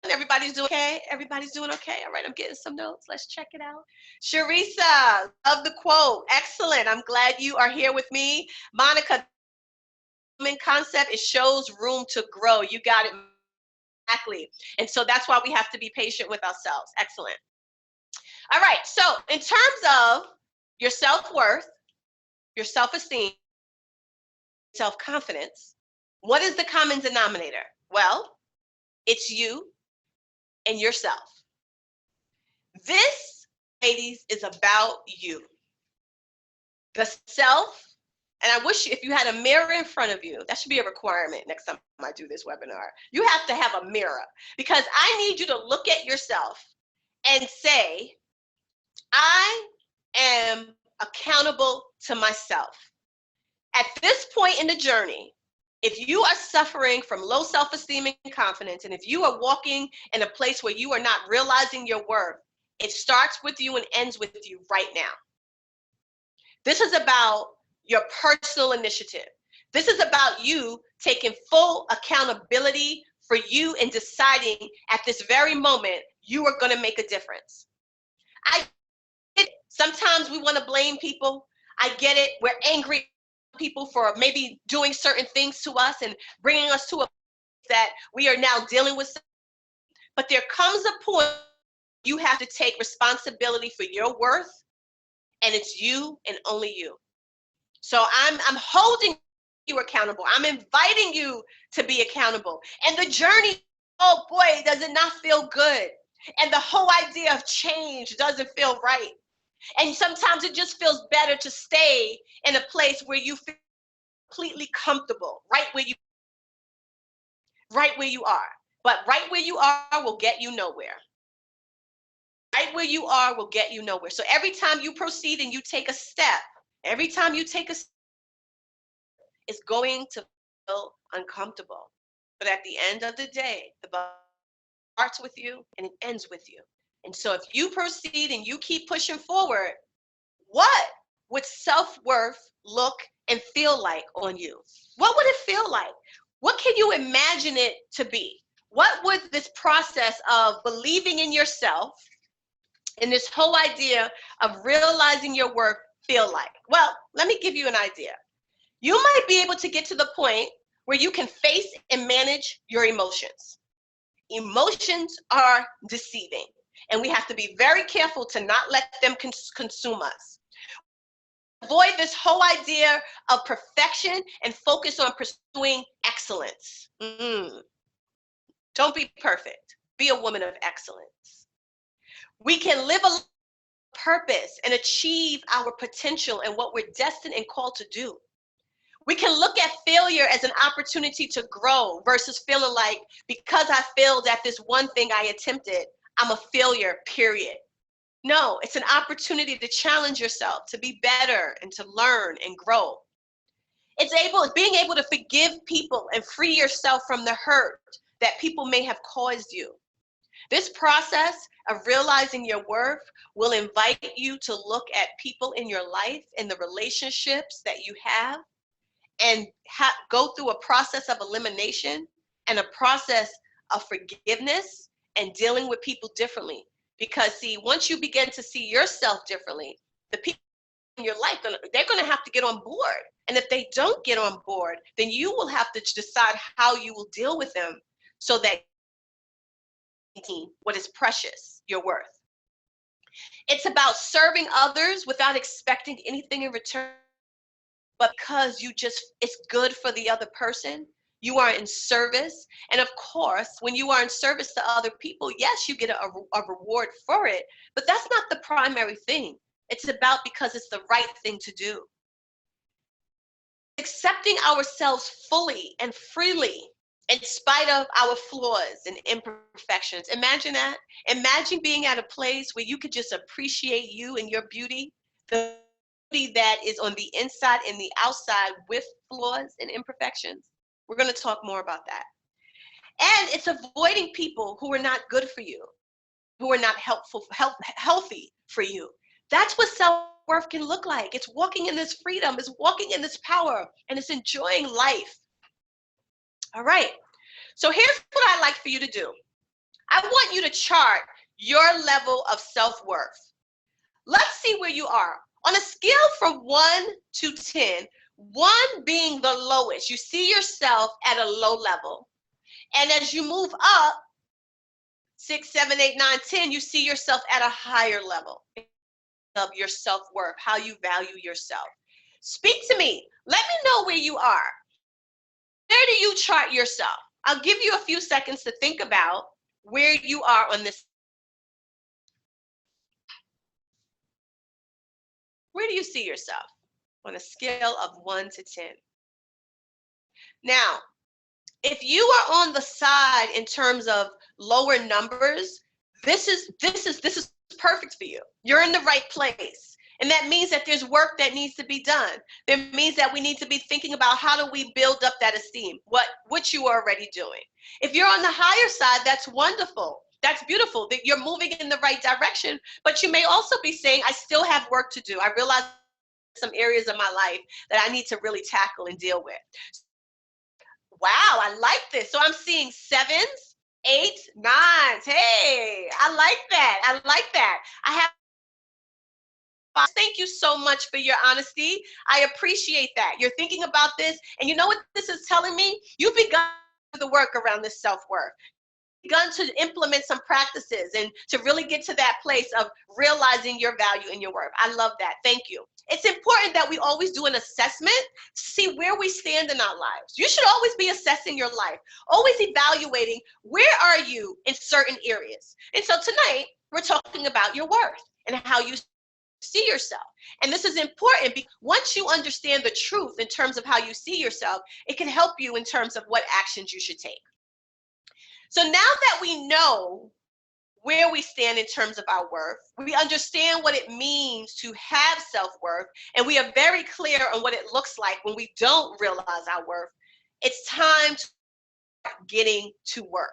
we? Everybody's doing okay? Everybody's doing okay? All right, I'm getting some notes. Let's check it out. Sharisa, love the quote. Excellent. I'm glad you are here with me. Monica, concept, it shows room to grow. You got it exactly. And so that's why we have to be patient with ourselves. Excellent. All right, so in terms of your self-worth, your self-esteem, self-confidence, what is the common denominator? Well, it's you and yourself. This, ladies, is about you. The self, and I wish if you had a mirror in front of you, that should be a requirement next time I do this webinar. You have to have a mirror because I need you to look at yourself and say, I am accountable to myself. At this point in the journey, if you are suffering from low self-esteem and confidence, and if you are walking in a place where you are not realizing your worth, it starts with you and ends with you right now. This is about your personal initiative. This is about you taking full accountability for you and deciding at this very moment you are going to make a difference. I get it. Sometimes we want to blame people. I get it. We're angry people for maybe doing certain things to us and bringing us to a place that we are now dealing with. But there comes a point you have to take responsibility for your worth, and it's you and only you. So I'm holding you accountable. I'm inviting you to be accountable. And the journey, oh boy, does it not feel good? And the whole idea of change doesn't feel right. And sometimes it just feels better to stay in a place where you feel completely comfortable, right where you are. But right where you are will get you nowhere. Right where you are will get you nowhere. So every time you proceed and you take a step, every time you take a step, it's going to feel uncomfortable. But at the end of the day, the ball starts with you and it ends with you. And so if you proceed and you keep pushing forward, what would self-worth look and feel like on you? What would it feel like? What can you imagine it to be? What would this process of believing in yourself and this whole idea of realizing your worth feel like? Well, let me give you an idea. You might be able to get to the point where you can face and manage your emotions. Emotions are deceiving, and we have to be very careful to not let them consume us. Avoid this whole idea of perfection and focus on pursuing excellence. Don't be perfect. Be a woman of excellence. We can live a purpose and achieve our potential and what we're destined and called to do. We can look at failure as an opportunity to grow versus feeling like because I failed at this one thing I attempted, I'm a failure, period. No, it's an opportunity to challenge yourself, to be better and to learn and grow. It's being able to forgive people and free yourself from the hurt that people may have caused you. This process of realizing your worth will invite you to look at people in your life and the relationships that you have and go through a process of elimination and a process of forgiveness and dealing with people differently. Because see, once you begin to see yourself differently, the people in your life, they're going to have to get on board. And if they don't get on board, then you will have to decide how you will deal with them so that what is precious, your worth. It's about serving others without expecting anything in return, but because it's good for the other person. You are in service. And of course, when you are in service to other people, yes, you get a reward for it, but that's not the primary thing. It's about because it's the right thing to do. Accepting ourselves fully and freely in spite of our flaws and imperfections. Imagine that. Imagine being at a place where you could just appreciate you and your beauty, the beauty that is on the inside and the outside with flaws and imperfections. We're going to talk more about that. And it's avoiding people who are not good for you, who are not healthy for you. That's what self-worth can look like. It's walking in this freedom, it's walking in this power, and it's enjoying life. All right. So here's what I'd like for you to do. I want you to chart your level of self-worth. Let's see where you are. On a scale from 1 to 10, 1 being the lowest, you see yourself at a low level. And as you move up, 6, 7, 8, 9, 10, you see yourself at a higher level of your self-worth, how you value yourself. Speak to me. Let me know where you are. Where do you chart yourself? I'll give you a few seconds to think about where you are on this. Where do you see yourself on a scale of 1 to 10? Now, if you are on the side in terms of lower numbers, this is perfect for you. You're in the right place. And that means that there's work that needs to be done. That means that we need to be thinking about how do we build up that esteem, what you are already doing. If you're on the higher side, that's wonderful. That's beautiful that you're moving in the right direction, but you may also be saying, I still have work to do. I realize some areas of my life that I need to really tackle and deal with. Wow, I like this. So I'm seeing 7s, 8s, 9s. Hey, I like that. I like that. I have. Thank you so much for your honesty. I appreciate that. You're thinking about this, and you know what this is telling me? You've begun the work around this self-worth. Begun to implement some practices and to really get to that place of realizing your value and your worth. I love that. Thank you. It's important that we always do an assessment to see where we stand in our lives. You should always be assessing your life, always evaluating where are you in certain areas. And so tonight, we're talking about your worth and how you see yourself. And this is important because once you understand the truth in terms of how you see yourself, it can help you in terms of what actions you should take. So now that we know where we stand in terms of our worth, we understand what it means to have self-worth, and we are very clear on what it looks like when we don't realize our worth. It's time to getting to work.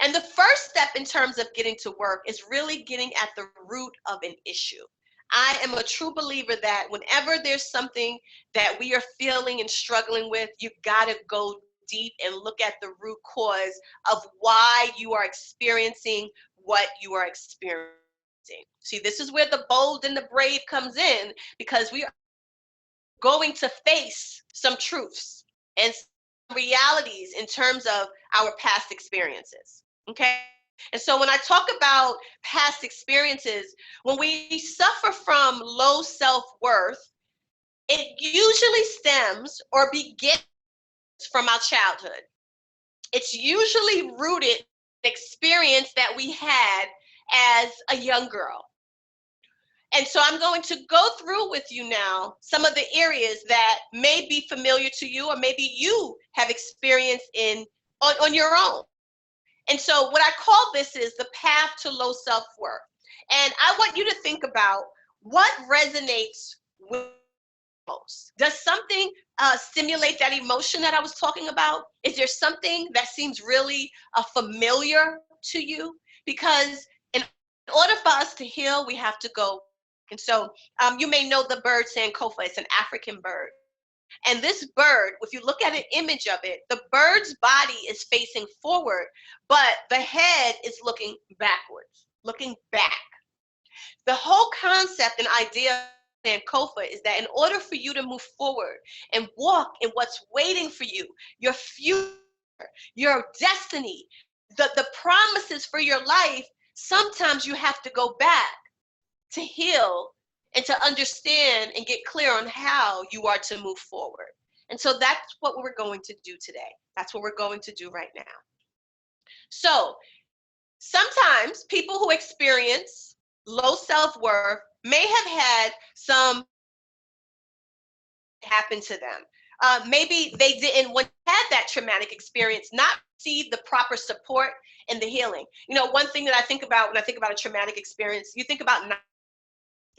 And the first step in terms of getting to work is really getting at the root of an issue. I am a true believer that whenever there's something that we are feeling and struggling with, you got to go deep and look at the root cause of why you are experiencing what you are experiencing. See, this is where the bold and the brave comes in, because we are going to face some truths and some realities in terms of our past experiences. Okay? And so when I talk about past experiences, when we suffer from low self-worth, it usually stems or begins from our childhood. It's usually rooted in experience that we had as a young girl. And so I'm going to go through with you now some of the areas that may be familiar to you, or maybe you have experienced on your own. And so what I call this is the path to low self-worth. And I want you to think about what resonates with you most. Does something stimulate that emotion that I was talking about? Is there something that seems really familiar to you? Because in order for us to heal, we have to go. And so you may know the bird Sankofa. It's an African bird. And this bird, if you look at an image of it, the bird's body is facing forward, but the head is looking backwards, looking back. The whole concept and idea of Sankofa is that in order for you to move forward and walk in what's waiting for you, your future, your destiny, the promises for your life, sometimes you have to go back to heal and to understand and get clear on how you are to move forward. And so that's what we're going to do today. That's what we're going to do right now. So sometimes people who experience low self-worth may have had some happen to them. Maybe they didn't, when they had that traumatic experience, not receive the proper support and the healing. You know, one thing that I think about when I think about a traumatic experience, you think about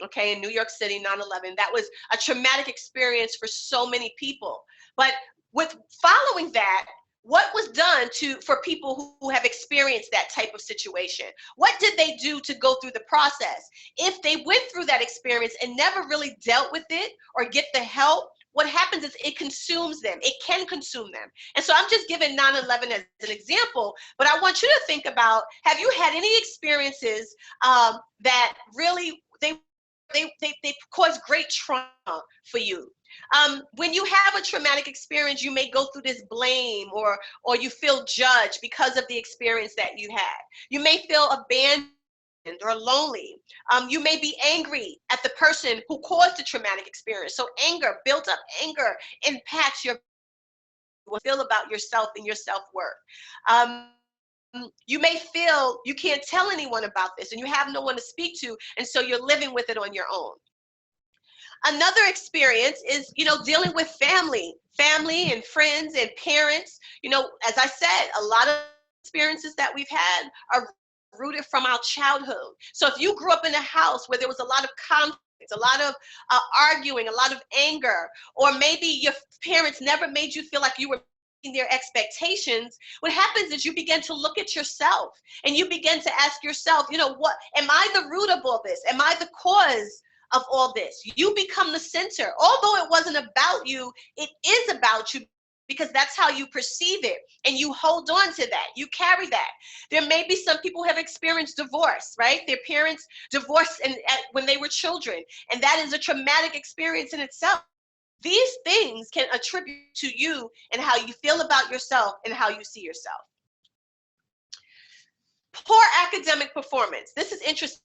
okay, in New York City, 9/11, that was a traumatic experience for so many people. But with following that, what was done for people who have experienced that type of situation? What did they do to go through the process? If they went through that experience and never really dealt with it or get the help, what happens is it consumes them. It can consume them. And so I'm just giving 9/11 as an example, but I want you to think about, have you had any experiences that really, they cause great trauma for you? When you have a traumatic experience, you may go through this blame or you feel judged because of the experience that you had. You may feel abandoned or lonely. You may be angry at the person who caused the traumatic experience. So anger, built up anger, impacts your feel about yourself and your self-worth. You may feel you can't tell anyone about this and you have no one to speak to, and so you're living with it on your own. Another experience is, dealing with family and friends and parents. As I said, a lot of experiences that we've had are rooted from our childhood. So if you grew up in a house where there was a lot of conflict, a lot of arguing, a lot of anger, or maybe your parents never made you feel like you were their expectations, what happens is you begin to look at yourself and you begin to ask yourself, what am I the root of all this? Am I the cause of all this? You become the center. Although it wasn't about you, it is about you, because that's how you perceive it, and you hold on to that. You carry that. There may be some people who have experienced divorce, right? Their parents divorced when they were children, and that is a traumatic experience in itself. These things can attribute to you and how you feel about yourself and how you see yourself. Poor academic performance. This is interesting.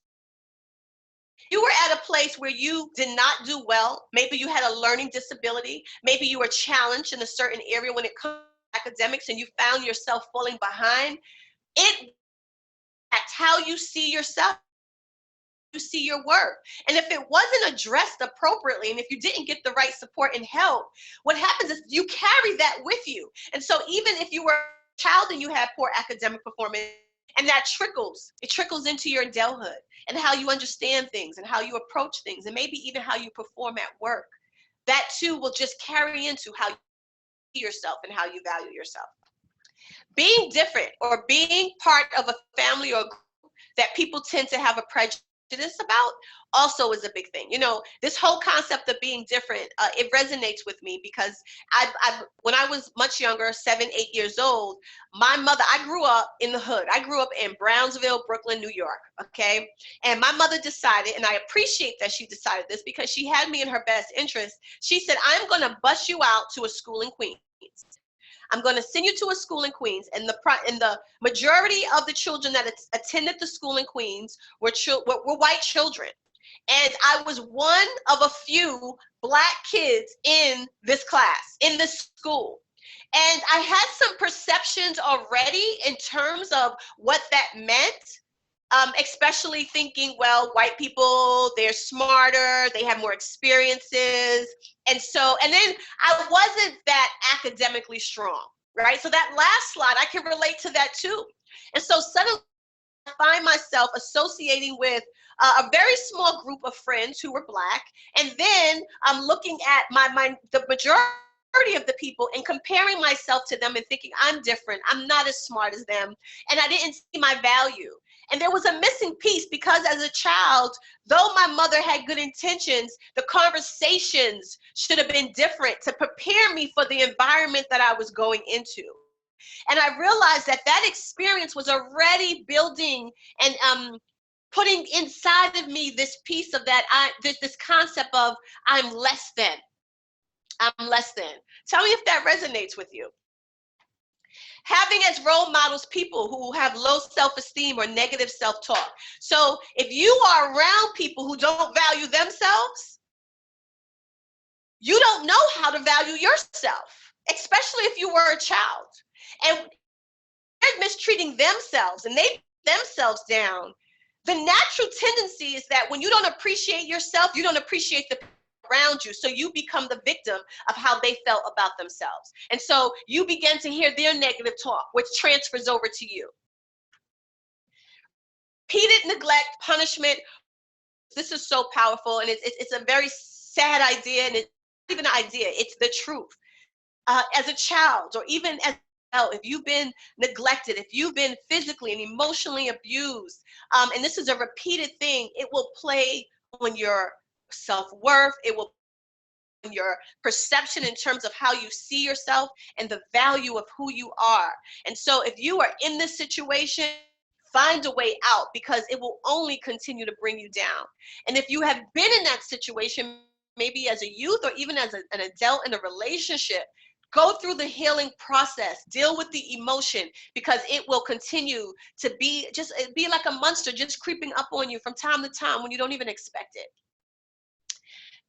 You were at a place where you did not do well. Maybe you had a learning disability. Maybe you were challenged in a certain area when it comes to academics and you found yourself falling behind. It impacts how you see yourself, you see your work. And if it wasn't addressed appropriately, and if you didn't get the right support and help, what happens is you carry that with you. And so even if you were a child and you had poor academic performance, and that it trickles into your adulthood and how you understand things and how you approach things and maybe even how you perform at work, that too will just carry into how you see yourself and how you value yourself. Being different or being part of a family or group that people tend to have a prejudice about also is a big thing. You know, this whole concept of being different, it resonates with me because when I was much younger, 7, 8 years old, my mother, I grew up in the hood. I grew up in Brownsville, Brooklyn, New York. Okay. And my mother decided, and I appreciate that she decided this because she had me in her best interest. She said, I'm going to bus you out to a school in Queens. I'm going to send you to a school in Queens, and the majority of the children that attended the school in Queens were white children, and I was one of a few Black kids in this class, in this school. And I had some perceptions already in terms of what that meant. Especially thinking, well, white people, they're smarter, they have more experiences. And then I wasn't that academically strong, right? So that last slide, I can relate to that too. And so suddenly I find myself associating with a very small group of friends who were Black. And then I'm looking at the majority of the people and comparing myself to them and thinking I'm different, I'm not as smart as them, and I didn't see my value. And there was a missing piece because as a child, though my mother had good intentions, the conversations should have been different to prepare me for the environment that I was going into. And I realized that that experience was already building and putting inside of me this piece of that, this concept of I'm less than. I'm less than. Tell me if that resonates with you. Having as role models people who have low self-esteem or negative self-talk. So if you are around people who don't value themselves, you don't know how to value yourself, especially if you were a child. And they're mistreating themselves and they put themselves down. The natural tendency is that when you don't appreciate yourself, you don't appreciate the around you, so you become the victim of how they felt about themselves. And so you begin to hear their negative talk, which transfers over to you. Repeated neglect, punishment, this is so powerful, and it's a very sad idea, and it's not even an idea, it's the truth. As a child, or even as if you've been neglected, if you've been physically and emotionally abused, and this is a repeated thing, it will play on your self-worth, it will on your perception in terms of how you see yourself and the value of who you are. And so if you are in this situation, find a way out because it will only continue to bring you down. And if you have been in that situation, maybe as a youth or even as an adult in a relationship, go through the healing process, deal with the emotion, because it will continue to be like a monster just creeping up on you from time to time when you don't even expect it.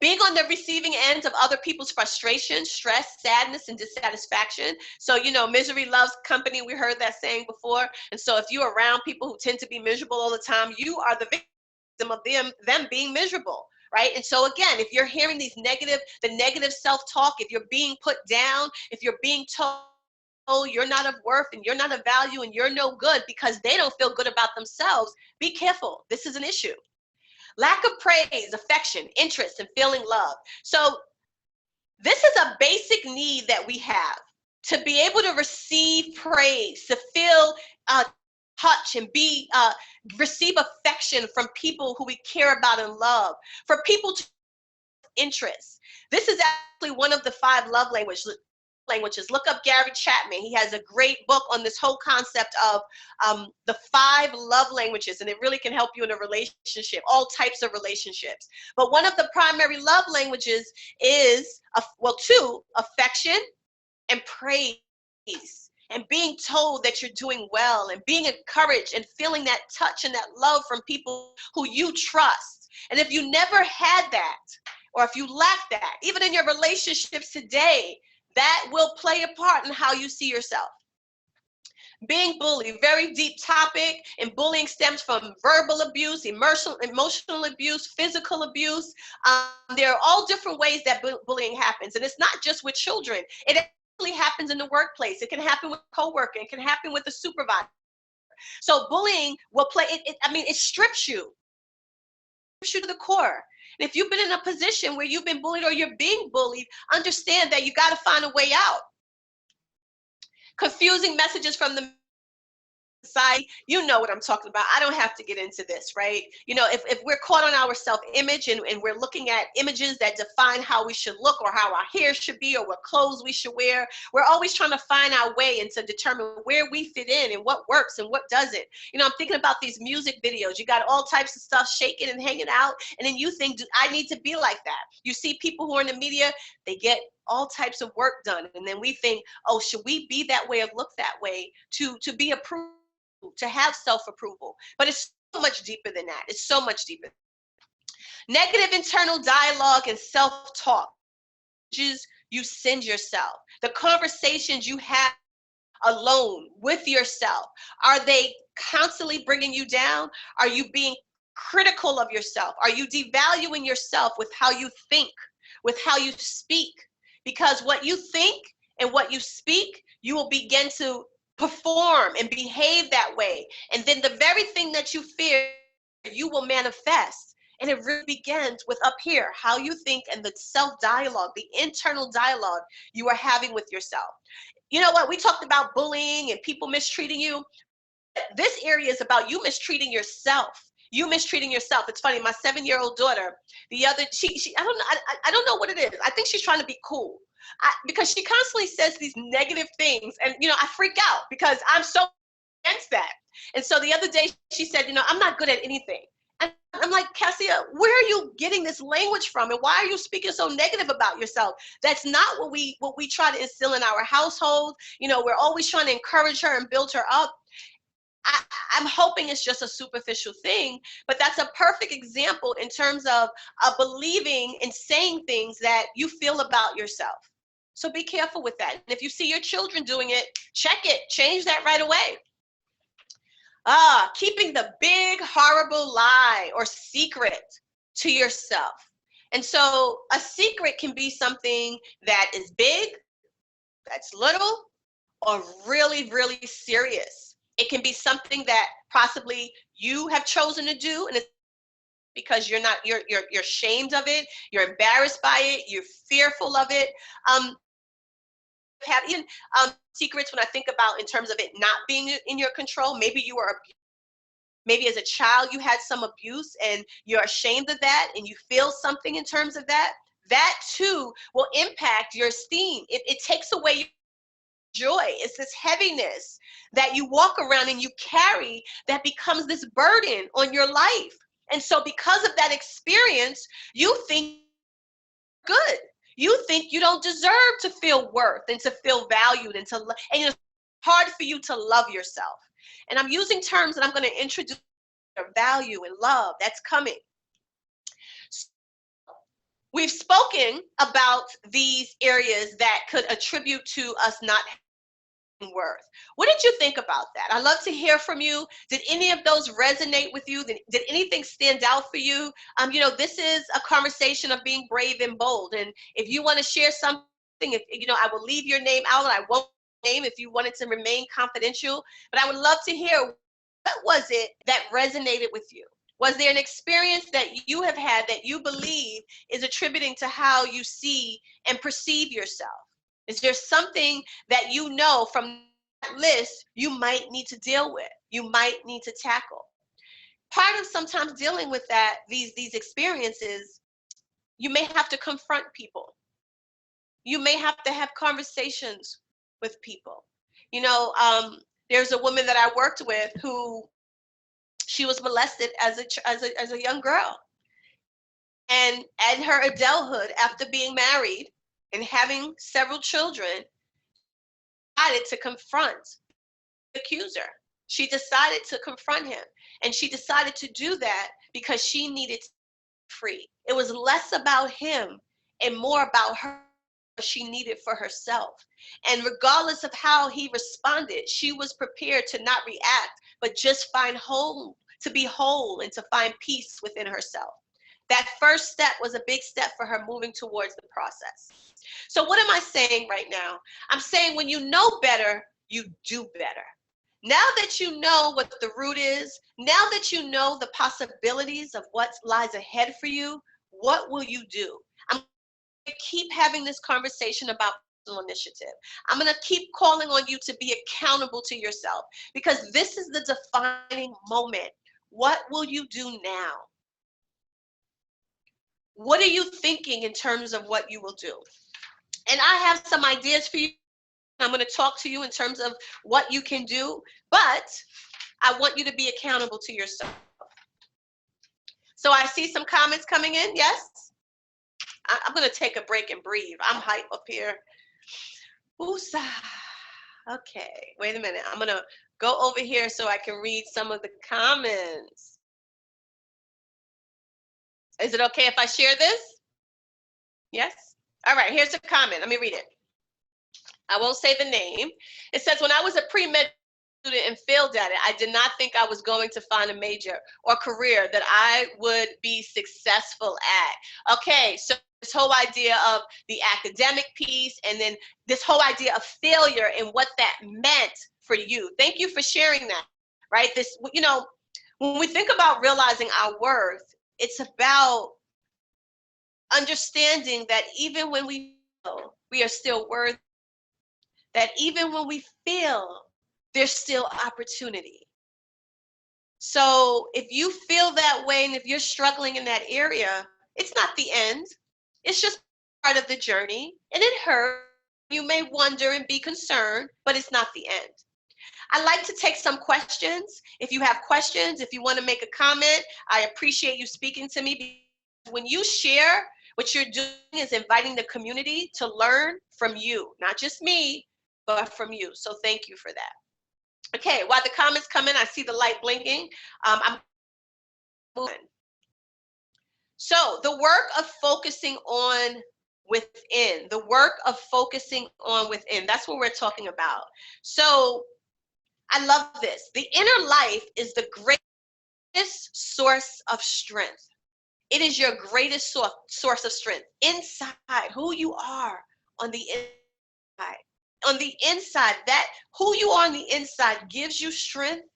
Being on the receiving end of other people's frustration, stress, sadness, and dissatisfaction. So, you know, misery loves company. We heard that saying before. And so if you're around people who tend to be miserable all the time, you are the victim of them being miserable, right? And so again, if you're hearing the negative self-talk, if you're being put down, if you're being told you're not of worth and you're not of value and you're no good because they don't feel good about themselves, be careful. This is an issue. Lack of praise, affection, interest, and feeling love. So this is a basic need that we have, to be able to receive praise, to feel touch and receive affection from people who we care about and love, for people to interest. This is actually one of the 5 love languages. Look up Gary Chapman. He has a great book on this whole concept of the 5 love languages, and it really can help you in a relationship, all types of relationships. But one of the primary love languages is, 2, affection and praise, and being told that you're doing well, and being encouraged and feeling that touch and that love from people who you trust. And if you never had that, or if you lack that, even in your relationships today, that will play a part in how you see yourself. Being bullied, very deep topic, and bullying stems from verbal abuse, emotional abuse, physical abuse. There are all different ways that bullying happens, and it's not just with children. It actually happens in the workplace. It can happen with a coworker. It can happen with a supervisor. So bullying will play, it strips you to the core. And if you've been in a position where you've been bullied or you're being bullied, understand that you got to find a way out. confusing messages from the society. You know what I'm talking about. I don't have to get into this, right? You know, if we're caught on our self-image and we're looking at images that define how we should look or how our hair should be or what clothes we should wear, we're always trying to find our way and to determine where we fit in and what works and what doesn't. You know, I'm thinking about these music videos. You got all types of stuff shaking and hanging out, and then you think, I need to be like that. You see people who are in the media, they get all types of work done, and then we think, oh, should we be that way or look that way to be approved, to have self-approval? But it's so much deeper than that. It's so much deeper. Negative internal dialogue and self-talk, you send yourself. The conversations you have alone with yourself, are they constantly bringing you down? Are you being critical of yourself? Are you devaluing yourself with how you think, with how you speak? Because what you think and what you speak, you will begin to perform and behave that way. And then the very thing that you fear, you will manifest. And it really begins with up here, how you think and the self-dialogue, the internal dialogue you are having with yourself. You know what? We talked about bullying and people mistreating you. This area is about you mistreating yourself. You mistreating yourself. It's funny. My 7-year-old daughter, the other, I don't know what it is. I think she's trying to be cool. Because she constantly says these negative things, and you know, I freak out because I'm so against that. And so the other day she said, you know, I'm not good at anything. And I'm like, Cassia, where are you getting this language from, and why are you speaking so negative about yourself? That's not what we try to instill in our household. You know, we're always trying to encourage her and build her up. I'm hoping it's just a superficial thing, but that's a perfect example in terms of believing and saying things that you feel about yourself. So be careful with that. And if you see your children doing it, check it, change that right away. Keeping the big, horrible lie or secret to yourself. And so a secret can be something that is big, that's little, or really, really serious. It can be something that possibly you have chosen to do, and it's because you're ashamed of it, you're embarrassed by it, you're fearful of it. Have even secrets when I think about in terms of it not being in your control. Maybe you were abused. Maybe as a child you had some abuse and you're ashamed of that and you feel something in terms of that. That too will impact your esteem. It takes away your joy. It's this heaviness that you walk around and you carry that becomes this burden on your life. And so because of that experience, you think good. You think you don't deserve to feel worth and to feel valued and it's hard for you to love yourself. And I'm using terms that I'm going to introduce value and love. That's coming. So we've spoken about these areas that could attribute to us not having worth. What did you think about that? I'd love to hear from you. Did any of those resonate with you? Did anything stand out for you? You know, this is a conversation of being brave and bold. And if you want to share something, you know, I will leave your name out and I won't name if you wanted to remain confidential. But I would love to hear, what was it that resonated with you? Was there an experience that you have had that you believe is attributing to how you see and perceive yourself? Is there something that you know from that list you might need to deal with, you might need to tackle? Part of sometimes dealing with that, these experiences, you may have to confront people. You may have to have conversations with people. You know, there's a woman that I worked with who, she was molested as a young girl. And at her adulthood, after being married and having several children, decided to confront the accuser. She decided to confront him. And she decided to do that because she needed to be free. It was less about him and more about her, what she needed for herself. And regardless of how he responded, she was prepared to not react, but just find whole, to be whole and to find peace within herself. That first step was a big step for her moving towards the process. So what am I saying right now? I'm saying when you know better, you do better. Now that you know what the root is, now that you know the possibilities of what lies ahead for you, what will you do? I'm going to keep having this conversation about initiative. I'm going to keep calling on you to be accountable to yourself, because this is the defining moment. What will you do now? What are you thinking in terms of what you will do? And I have some ideas for you. I'm going to talk to you in terms of what you can do, but I want you to be accountable to yourself. So I see some comments coming in. Yes? I'm going to take a break and breathe. I'm hype up here. Oosa. Okay, wait a minute. I'm going to go over here so I can read some of the comments. Is it okay if I share this? Yes? All right, here's a comment. Let me read it. I won't say the name. It says, when I was a pre-med student and failed at it, I did not think I was going to find a major or career that I would be successful at. Okay, so this whole idea of the academic piece, and then this whole idea of failure and what that meant for you. Thank you for sharing that, right? This, you know, when we think about realizing our worth, it's about understanding that even when we fail, we are still worthy. That even when we fail, there's still opportunity. So if you feel that way, and if you're struggling in that area, it's not the end. It's just part of the journey, and it hurts. You may wonder and be concerned, but it's not the end. I'd like to take some questions. If you have questions, if you want to make a comment, I appreciate you speaking to me. When you share, what you're doing is inviting the community to learn from you, not just me, but from you. So thank you for that. Okay, while the comments come in, I see the light blinking. I'm moving. So the work of focusing on within, the work of focusing on within, that's what we're talking about. So I love this. The inner life is the greatest source of strength. It is your greatest source of strength inside who you are on the inside. On the inside, that who you are on the inside gives you strength,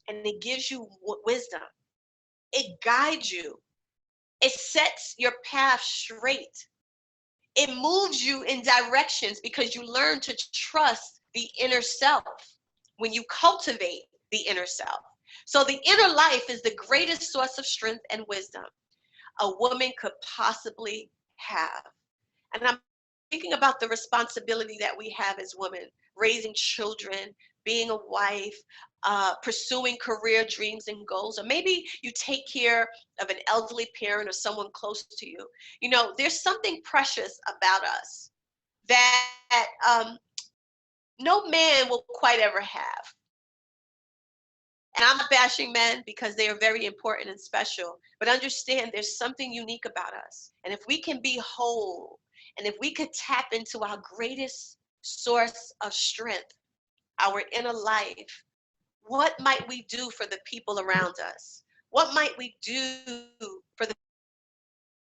and it gives you wisdom. It guides you. It sets your path straight. It moves you in directions because you learn to trust the inner self when you cultivate the inner self. So the inner life is the greatest source of strength and wisdom a woman could possibly have. And I'm thinking about the responsibility that we have as women, raising children, being a wife, pursuing career dreams and goals, or maybe you take care of an elderly parent or someone close to you. You know, there's something precious about us that no man will quite ever have. And I'm not bashing men because they are very important and special, but understand there's something unique about us. And if we can be whole, and if we could tap into our greatest source of strength, our inner life, what might we do for the people around us? What might we do for the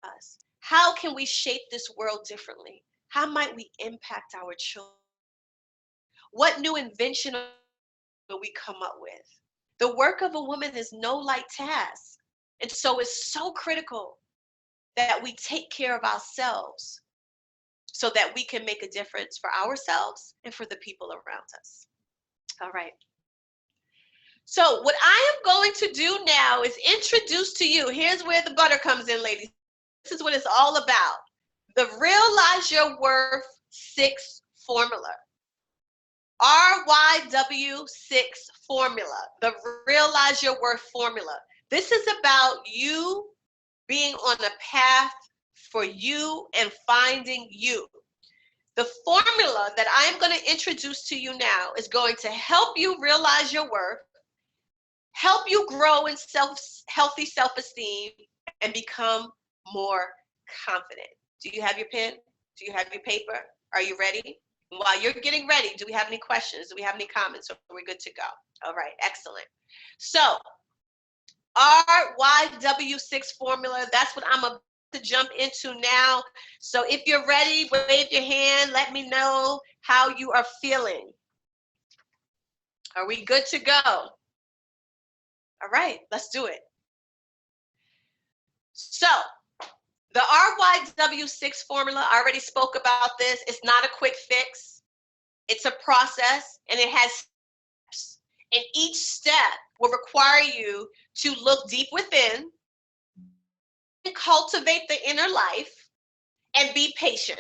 us? How can we shape this world differently? How might we impact our children? What new invention will we come up with? The work of a woman is no light task. And so it's so critical that we take care of ourselves so that we can make a difference for ourselves and for the people around us. All right. So what I am going to do now is introduce to you, here's where the butter comes in, ladies. This is what it's all about. The Realize Your Worth 6 formula. RYW6 formula, the Realize Your Worth formula. This is about you being on a path for you and finding you. The formula that I'm going to introduce to you now is going to help you realize your worth, help you grow in healthy self-esteem, and become more confident. Do you have your pen? Do you have your paper? Are you ready? While you're getting ready, do we have any questions? Do we have any comments? Or are we good to go? All right, excellent. So, RYW6 formula, that's what I'm about to jump into now. So if you're ready, wave your hand. Let me know how you are feeling. Are we good to go? All right, let's do it. So, The RYW6 formula, I already spoke about this. It's not a quick fix. It's a process, and it has steps. And each step will require you to look deep within, cultivate the inner life, and be patient,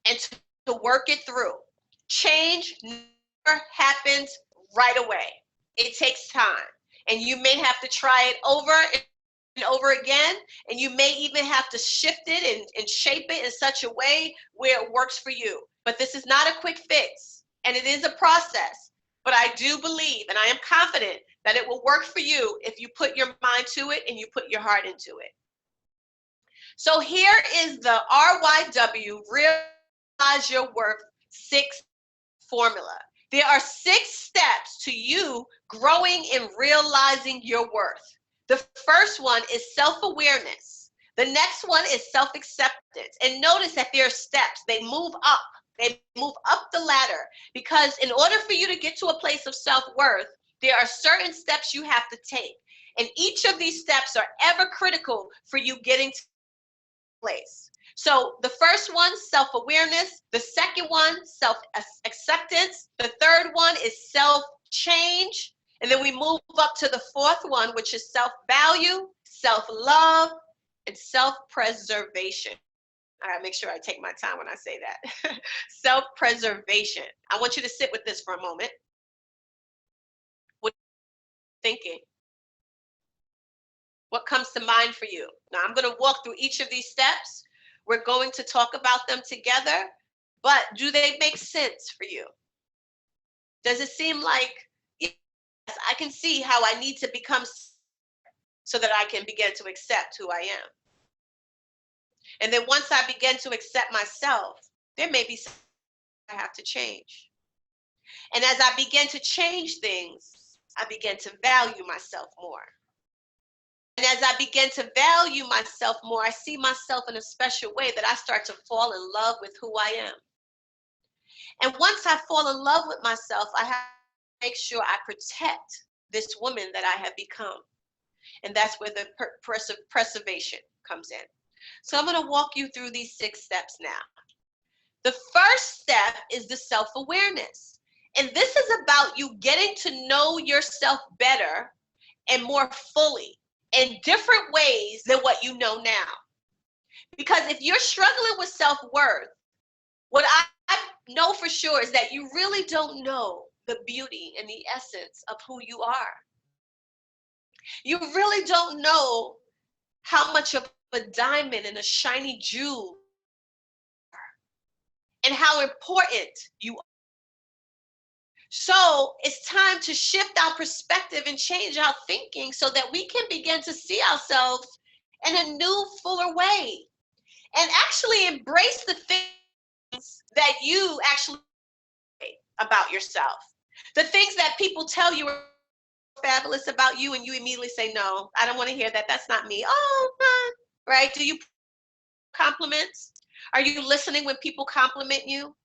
and to work it through. Change never happens right away. It takes time, and you may have to try it over and over again, and you may even have to shift it and shape it in such a way where it works for you. But this is not a quick fix, and it is a process. But I do believe, and I am confident, that it will work for you if you put your mind to it and you put your heart into it. So here is the RYW, Realize Your Worth 6 formula. There are 6 steps to you growing and realizing your worth. The first one is self-awareness. The next one is self-acceptance. And notice that there are steps. They move up. They move up the ladder, because in order for you to get to a place of self-worth, there are certain steps you have to take. And each of these steps are ever critical for you getting to place. So the first one, self-awareness. The second one, self-acceptance. The third one is self-change. And then we move up to the fourth one, which is self-value, self-love, and self-preservation. I gotta make sure I take my time when I say that. Self-preservation. I want you to sit with this for a moment. What are you thinking? What comes to mind for you? Now, I'm going to walk through each of these steps. We're going to talk about them together, but do they make sense for you? Does it seem like, yes, I can see how I need to become so that I can begin to accept who I am? And then once I begin to accept myself, there may be something I have to change. And as I begin to change things, I begin to value myself more. And as I begin to value myself more, I see myself in a special way that I start to fall in love with who I am. And once I fall in love with myself, I have to make sure I protect this woman that I have become. And that's where the preservation comes in. So I'm going to walk you through these 6 steps now. The first step is the self-awareness. And this is about you getting to know yourself better and more fully in different ways than what you know now. Because if you're struggling with self-worth, what I know for sure is that you really don't know the beauty and the essence of who you are. You really don't know how much of a diamond and a shiny jewel and how important you are. So it's time to shift our perspective and change our thinking so that we can begin to see ourselves in a new, fuller way, and actually embrace the things that you actually about yourself. The things that people tell you are fabulous about you, and you immediately say, no, I don't want to hear that. That's not me. Oh, right? Do you compliments? Are you listening when people compliment you?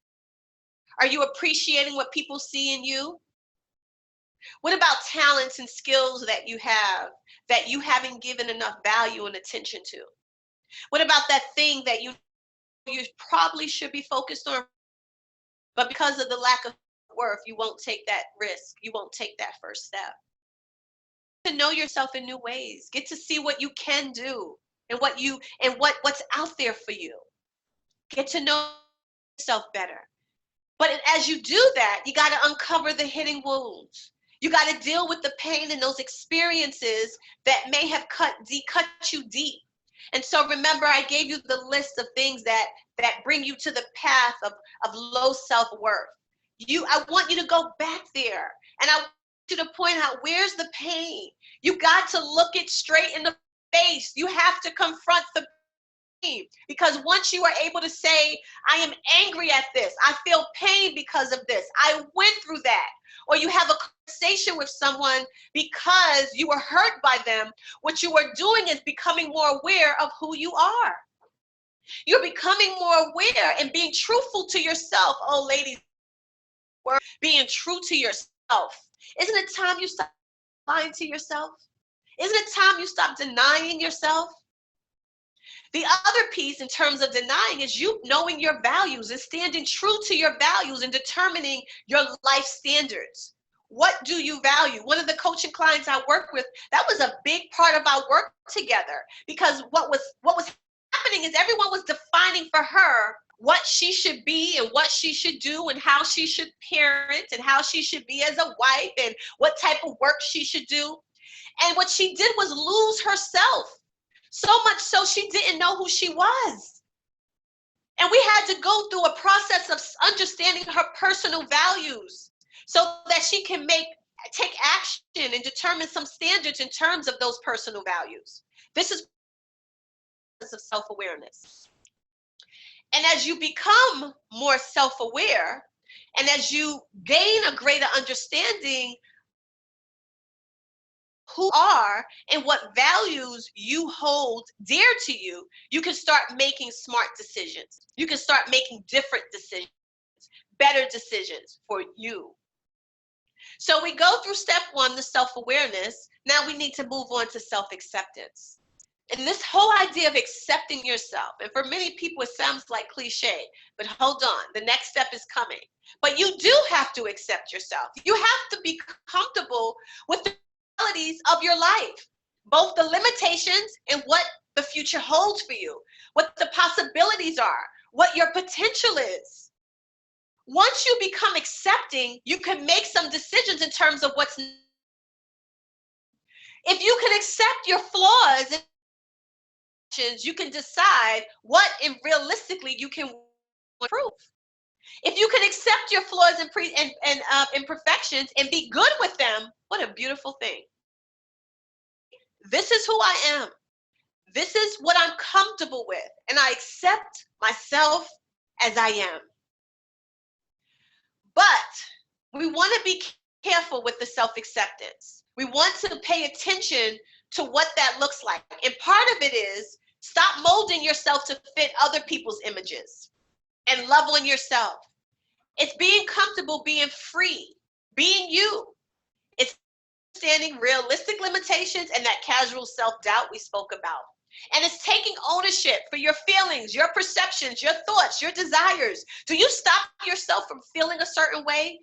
Are you appreciating what people see in you? What about talents and skills that you haven't given enough value and attention to? What about that thing that you probably should be focused on, but because of the lack of worth, you won't take that risk. You won't take that first step. To know yourself in new ways. Get to see what you can do and what's out there for you. Get to know yourself better. But as you do that, you got to uncover the hidden wounds. You got to deal with the pain and those experiences that may have cut you deep. And so remember, I gave you the list of things that bring you to the path of low self-worth. I want you to go back there, and I want you to point out, where's the pain? You got to look it straight in the face. You have to confront the pain, because once you are able to say, I am angry at this, I feel pain because of this, I went through that, or you have a conversation with someone because you were hurt by them, what you are doing is becoming more aware of who you are. You're becoming more aware and being truthful to yourself. Oh, ladies, being true to yourself. Isn't it time you stop lying to yourself? Isn't it time you stop denying yourself? The other piece in terms of denying is you knowing your values and standing true to your values and determining your life standards. What do you value? One of the coaching clients I work with, that was a big part of our work together, because what was happening is everyone was defining for her what she should be and what she should do and how she should parent and how she should be as a wife and what type of work she should do. And what she did was lose herself. So much so she didn't know who she was. And we had to go through a process of understanding her personal values so that she can take action and determine some standards in terms of those personal values. This is of self-awareness. And as you become more self-aware, and as you gain a greater understanding who you are and what values you hold dear to you, you can start making smart decisions. You can start making different decisions, better decisions for you. So we go through step one, the self-awareness. Now we need to move on to self-acceptance. And this whole idea of accepting yourself, and for many people it sounds like cliche, but hold on, the next step is coming. But you do have to accept yourself. You have to be comfortable with the realities of your life, both the limitations and what the future holds for you, what the possibilities are, what your potential is. Once you become accepting, you can make some decisions in terms of what's. If you can accept your flaws, you can decide what realistically you can improve. If you can accept your flaws and imperfections and be good with them, what a beautiful thing. This is who I am. This is what I'm comfortable with, and I accept myself as I am. But we want to be careful with the self-acceptance. We want to pay attention to what that looks like. And part of it is stop molding yourself to fit other people's images and love on yourself. It's being comfortable, being free, being you. It's understanding realistic limitations and that casual self-doubt we spoke about. And it's taking ownership for your feelings, your perceptions, your thoughts, your desires. Do you stop yourself from feeling a certain way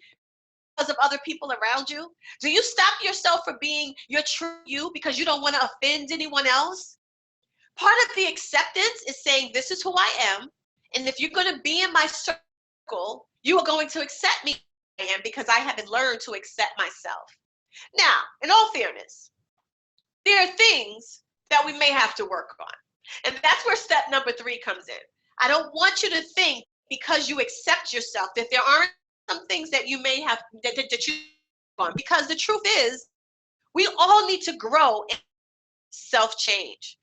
because of other people around you? Do you stop yourself from being your true you because you don't want to offend anyone else? Part of the acceptance is saying, this is who I am. And if you're going to be in my circle, you are going to accept me as I am, because I haven't learned to accept myself. Now, in all fairness, there are things that we may have to work on. And that's where step number 3 comes in. I don't want you to think because you accept yourself that there aren't some things that you may have that you on, because the truth is we all need to grow in self-change.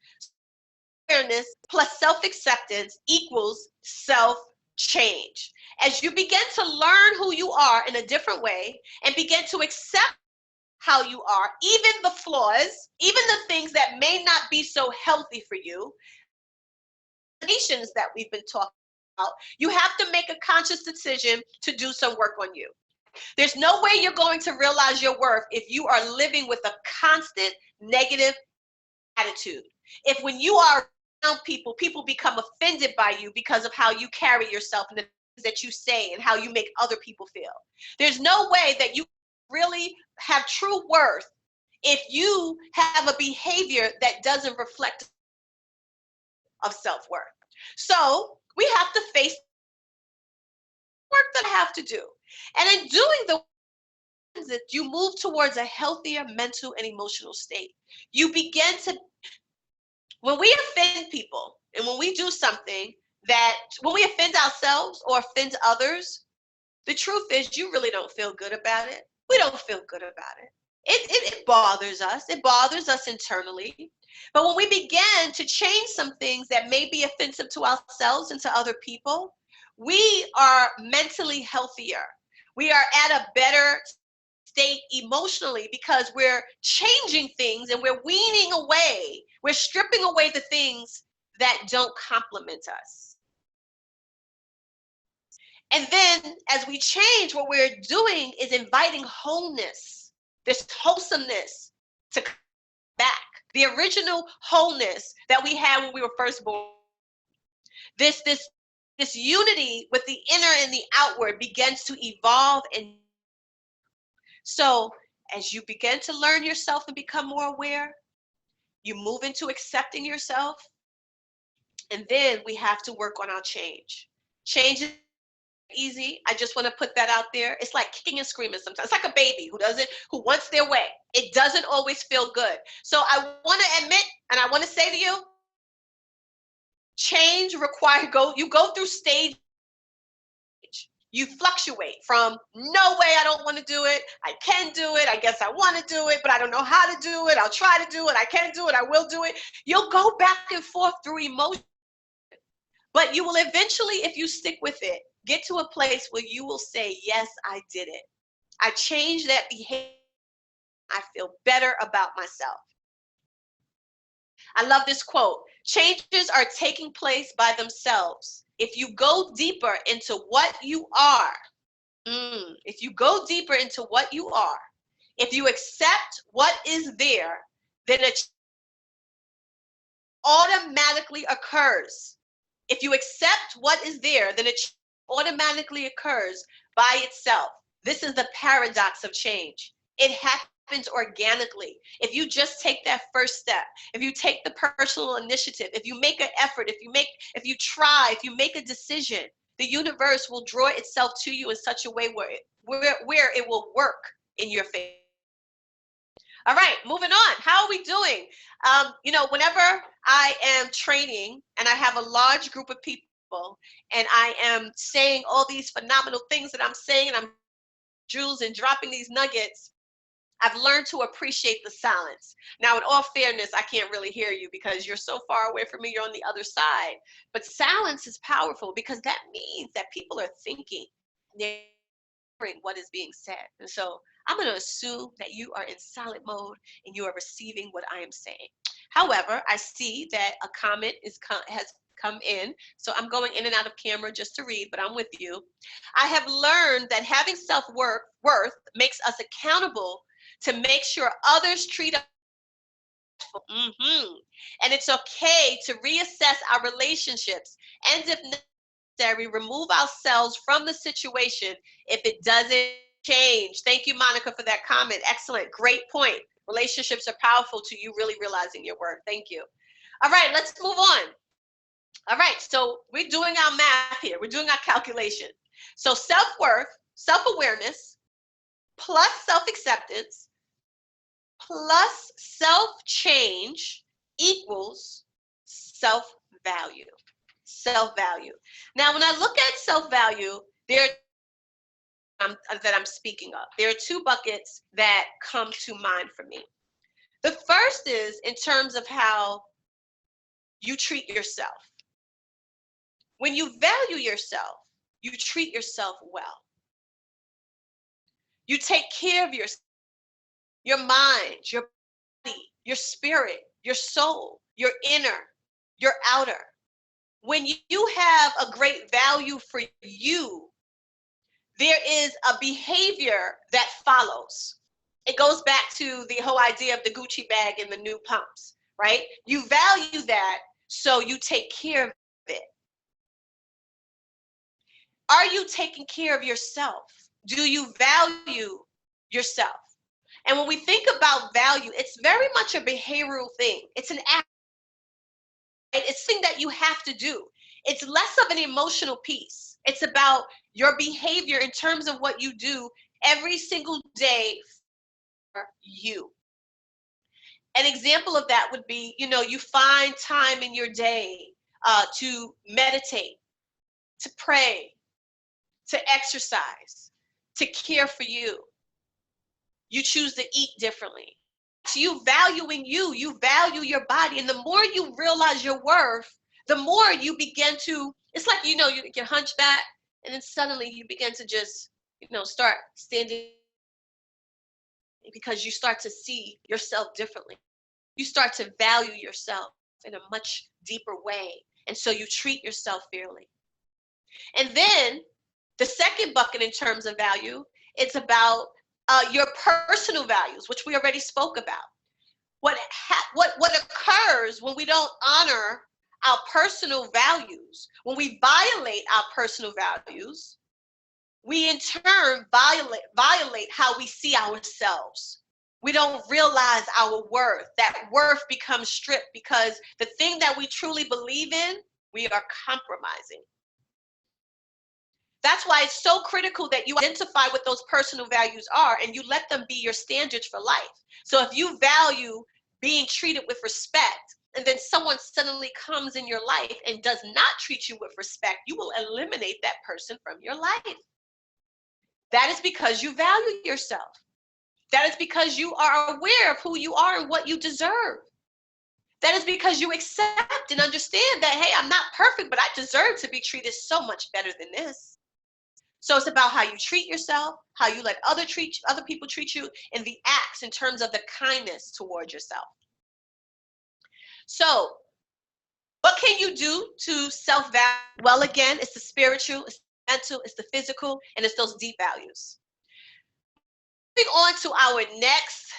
Awareness plus self-acceptance equals self-change. As you begin to learn who you are in a different way and begin to accept how you are, even the flaws, even the things that may not be so healthy for you, that we've been talking about, you have to make a conscious decision to do some work on you. There's no way you're going to realize your worth if you are living with a constant negative attitude. If when you are around people, people become offended by you because of how you carry yourself and the things that you say and how you make other people feel. There's no way that you really have true worth if you have a behavior that doesn't reflect of self-worth. So we have to face work that I have to do. And in doing the work, you move towards a healthier mental and emotional state. You begin to, when we offend people and when we do something when we offend ourselves or offend others, the truth is you really don't feel good about it. We don't feel good about it. It bothers us. It bothers us internally. But when we begin to change some things that may be offensive to ourselves and to other people, we are mentally healthier. We are at a better state emotionally because we're changing things and we're weaning away. We're stripping away the things that don't complement us. And then as we change, what we're doing is inviting wholeness, this wholesomeness to come back. The original wholeness that we had when we were first born. This unity with the inner and the outward begins to evolve. And so as you begin to learn yourself and become more aware, you move into accepting yourself. And then we have to work on our change. Change is easy. I just want to put that out there. It's like kicking and screaming sometimes. It's like a baby who wants their way. It doesn't always feel good. So I want to admit, and I want to say to you, change requires, you go through stage. You fluctuate from no way, I don't want to do it, I can do it, I guess I want to do it, but I don't know how to do it, I'll try to do it, I can do it, I will do it. You'll go back and forth through emotion, but you will eventually, if you stick with it, get to a place where you will say, yes, I did it. I changed that behavior. I feel better about myself. I love this quote. Changes are taking place by themselves. If you go deeper into what you are, if you go deeper into what you are, if you accept what is there, then it automatically occurs. If you accept what is there, then it automatically occurs by itself. This is the paradox of change. It happens organically. If you just take that first step, if you take the personal initiative, if you make an effort, if you try, if you make a decision, the universe will draw itself to you in such a way where it will work in your favor. All right, moving on. How are we doing? Whenever I am training and I have a large group of people and I am saying all these phenomenal things that I'm saying, and I'm jewels and dropping these nuggets, I've learned to appreciate the silence. Now, in all fairness, I can't really hear you because you're so far away from me, you're on the other side. But silence is powerful because that means that people are thinking, they're hearing what is being said. And so I'm going to assume that you are in silent mode and you are receiving what I am saying. However, I see that a comment has come in. So I'm going in and out of camera just to read, but I'm with you. I have learned that having self-worth makes us accountable to make sure others treat us. And it's okay to reassess our relationships and, if necessary, remove ourselves from the situation if it doesn't change. Thank you, Monica, for that comment. Excellent. Great point. Relationships are powerful to you really realizing your worth. Thank you. All right, let's move on. All right, so we're doing our math here. We're doing our calculation. So self-worth, self-awareness, plus self-acceptance, plus self-change equals self-value. Self-value. Now, when I look at self-value, that I'm speaking of, there are two buckets that come to mind for me. The first is in terms of how you treat yourself. When you value yourself, you treat yourself well. You take care of yourself, your mind, your body, your spirit, your soul, your inner, your outer. When you have a great value for you, there is a behavior that follows. It goes back to the whole idea of the Gucci bag and the new pumps, right? You value that, so you take care of it. Are you taking care of yourself? Do you value yourself? And when we think about value, it's very much a behavioral thing. It's an act. It's something that you have to do. It's less of an emotional piece. It's about your behavior in terms of what you do every single day for you. An example of that would be, you find time in your day to meditate, to pray, to exercise, to care for you. You choose to eat differently. So you valuing you value your body. And the more you realize your worth, the more you begin to, it's like, you get hunchback and then suddenly you begin to just, start standing because you start to see yourself differently. You start to value yourself in a much deeper way. And so you treat yourself fairly. And then the second bucket in terms of value, it's about your personal values, which we already spoke about. What occurs when we don't honor our personal values, when we violate our personal values, we in turn violate how we see ourselves. We don't realize our worth. That worth becomes stripped because the thing that we truly believe in, we are compromising. That's why it's so critical that you identify what those personal values are and you let them be your standards for life. So if you value being treated with respect, and then someone suddenly comes in your life and does not treat you with respect, you will eliminate that person from your life. That is because you value yourself. That is because you are aware of who you are and what you deserve. That is because you accept and understand that, hey, I'm not perfect, but I deserve to be treated so much better than this. So it's about how you treat yourself, how you let other people treat you, and the acts in terms of the kindness towards yourself. So what can you do to self-value? Well, again, it's the spiritual, it's the mental, it's the physical, and it's those deep values. Moving on to our next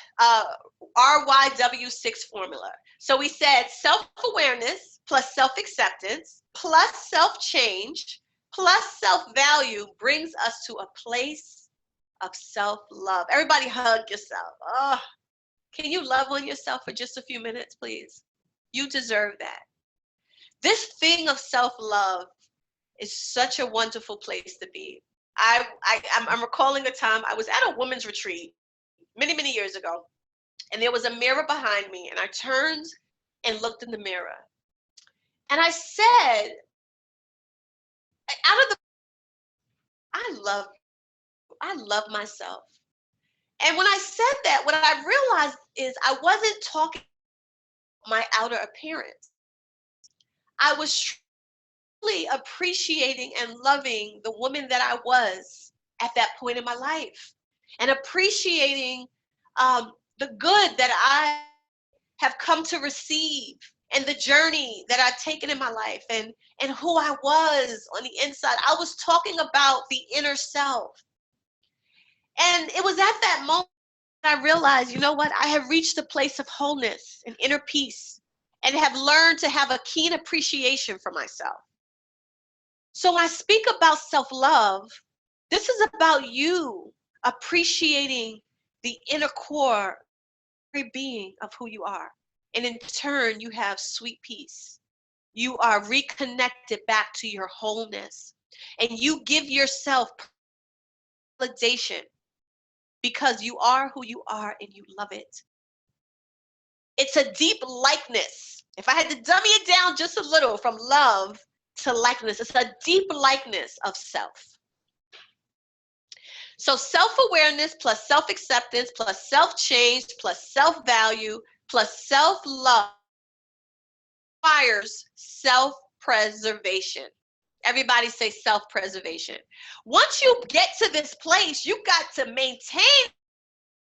RYW6 formula. So we said self-awareness plus self-acceptance plus self-change plus self-value brings us to a place of self-love. Everybody hug yourself. Oh, can you love on yourself for just a few minutes, please? You deserve that. This thing of self-love is such a wonderful place to be. I'm recalling a time I was at a women's retreat many, many years ago, and there was a mirror behind me, and I turned and looked in the mirror. And I said, out of the, I love myself. And when I said that, what I realized is I wasn't talking about my outer appearance. I was truly appreciating and loving the woman that I was at that point in my life, and appreciating the good that I have come to receive, and the journey that I've taken in my life, and who I was on the inside. I was talking about the inner self. And it was at that moment I realized, you know what? I have reached a place of wholeness and inner peace, and have learned to have a keen appreciation for myself. So when I speak about self-love, this is about you appreciating the inner core being of who you are. And in turn, you have sweet peace. You are reconnected back to your wholeness. And you give yourself validation because you are who you are and you love it. It's a deep likeness. If I had to dummy it down just a little from love to likeness, it's a deep likeness of self. So self-awareness plus self-acceptance plus self-change plus self-value plus self-love requires self-preservation. Everybody say self-preservation. Once you get to this place, you got to maintain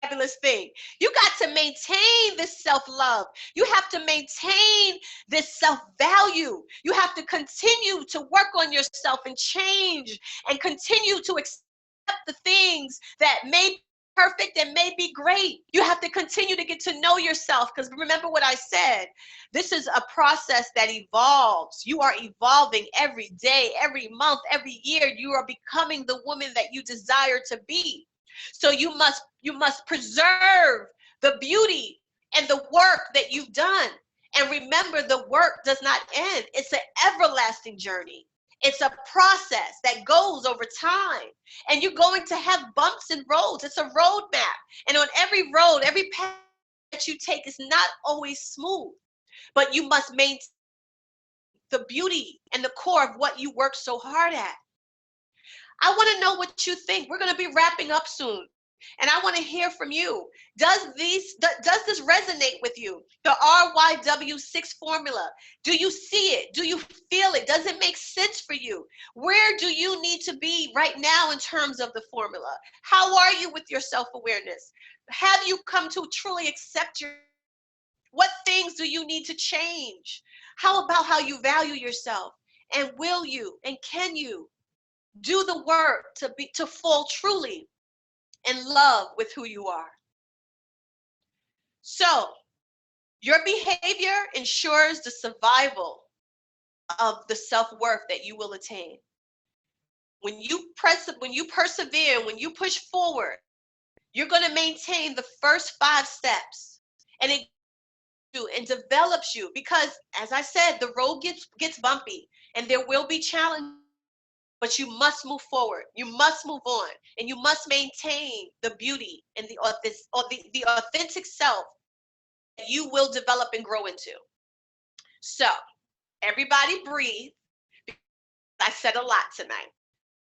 fabulous thing. You got to maintain this self-love. You have to maintain this self-value. You have to continue to work on yourself and change and continue to accept the things that may be perfect and may be great. You have to continue to get to know yourself, because remember what I said, this is a process that evolves. You are evolving every day, every month, every year. You are becoming the woman that you desire to be. So you must preserve the beauty and the work that you've done. And remember, the work does not end. It's an everlasting journey. It's a process that goes over time. And you're going to have bumps and roads. It's a roadmap. And on every road, every path that you take is not always smooth. But you must maintain the beauty and the core of what you worked so hard at. I want to know what you think. We're going to be wrapping up soon, and I want to hear from you. Does this resonate with you? The RYW6 formula. Do you see it? Do you feel it? Does it make sense for you? Where do you need to be right now in terms of the formula? How are you with your self-awareness? Have you come to truly accept your? What things do you need to change? How about how you value yourself? And will you and can you do the work to fall truly in love with who you are? So your behavior ensures the survival of the self-worth that you will attain. When you persevere, when you push forward, you're going to maintain the first 5 steps, and it develops you, because as I said, the road gets bumpy and there will be challenges, but you must move forward, you must move on, and you must maintain the beauty and the authentic self that you will develop and grow into. So everybody breathe. I said a lot tonight.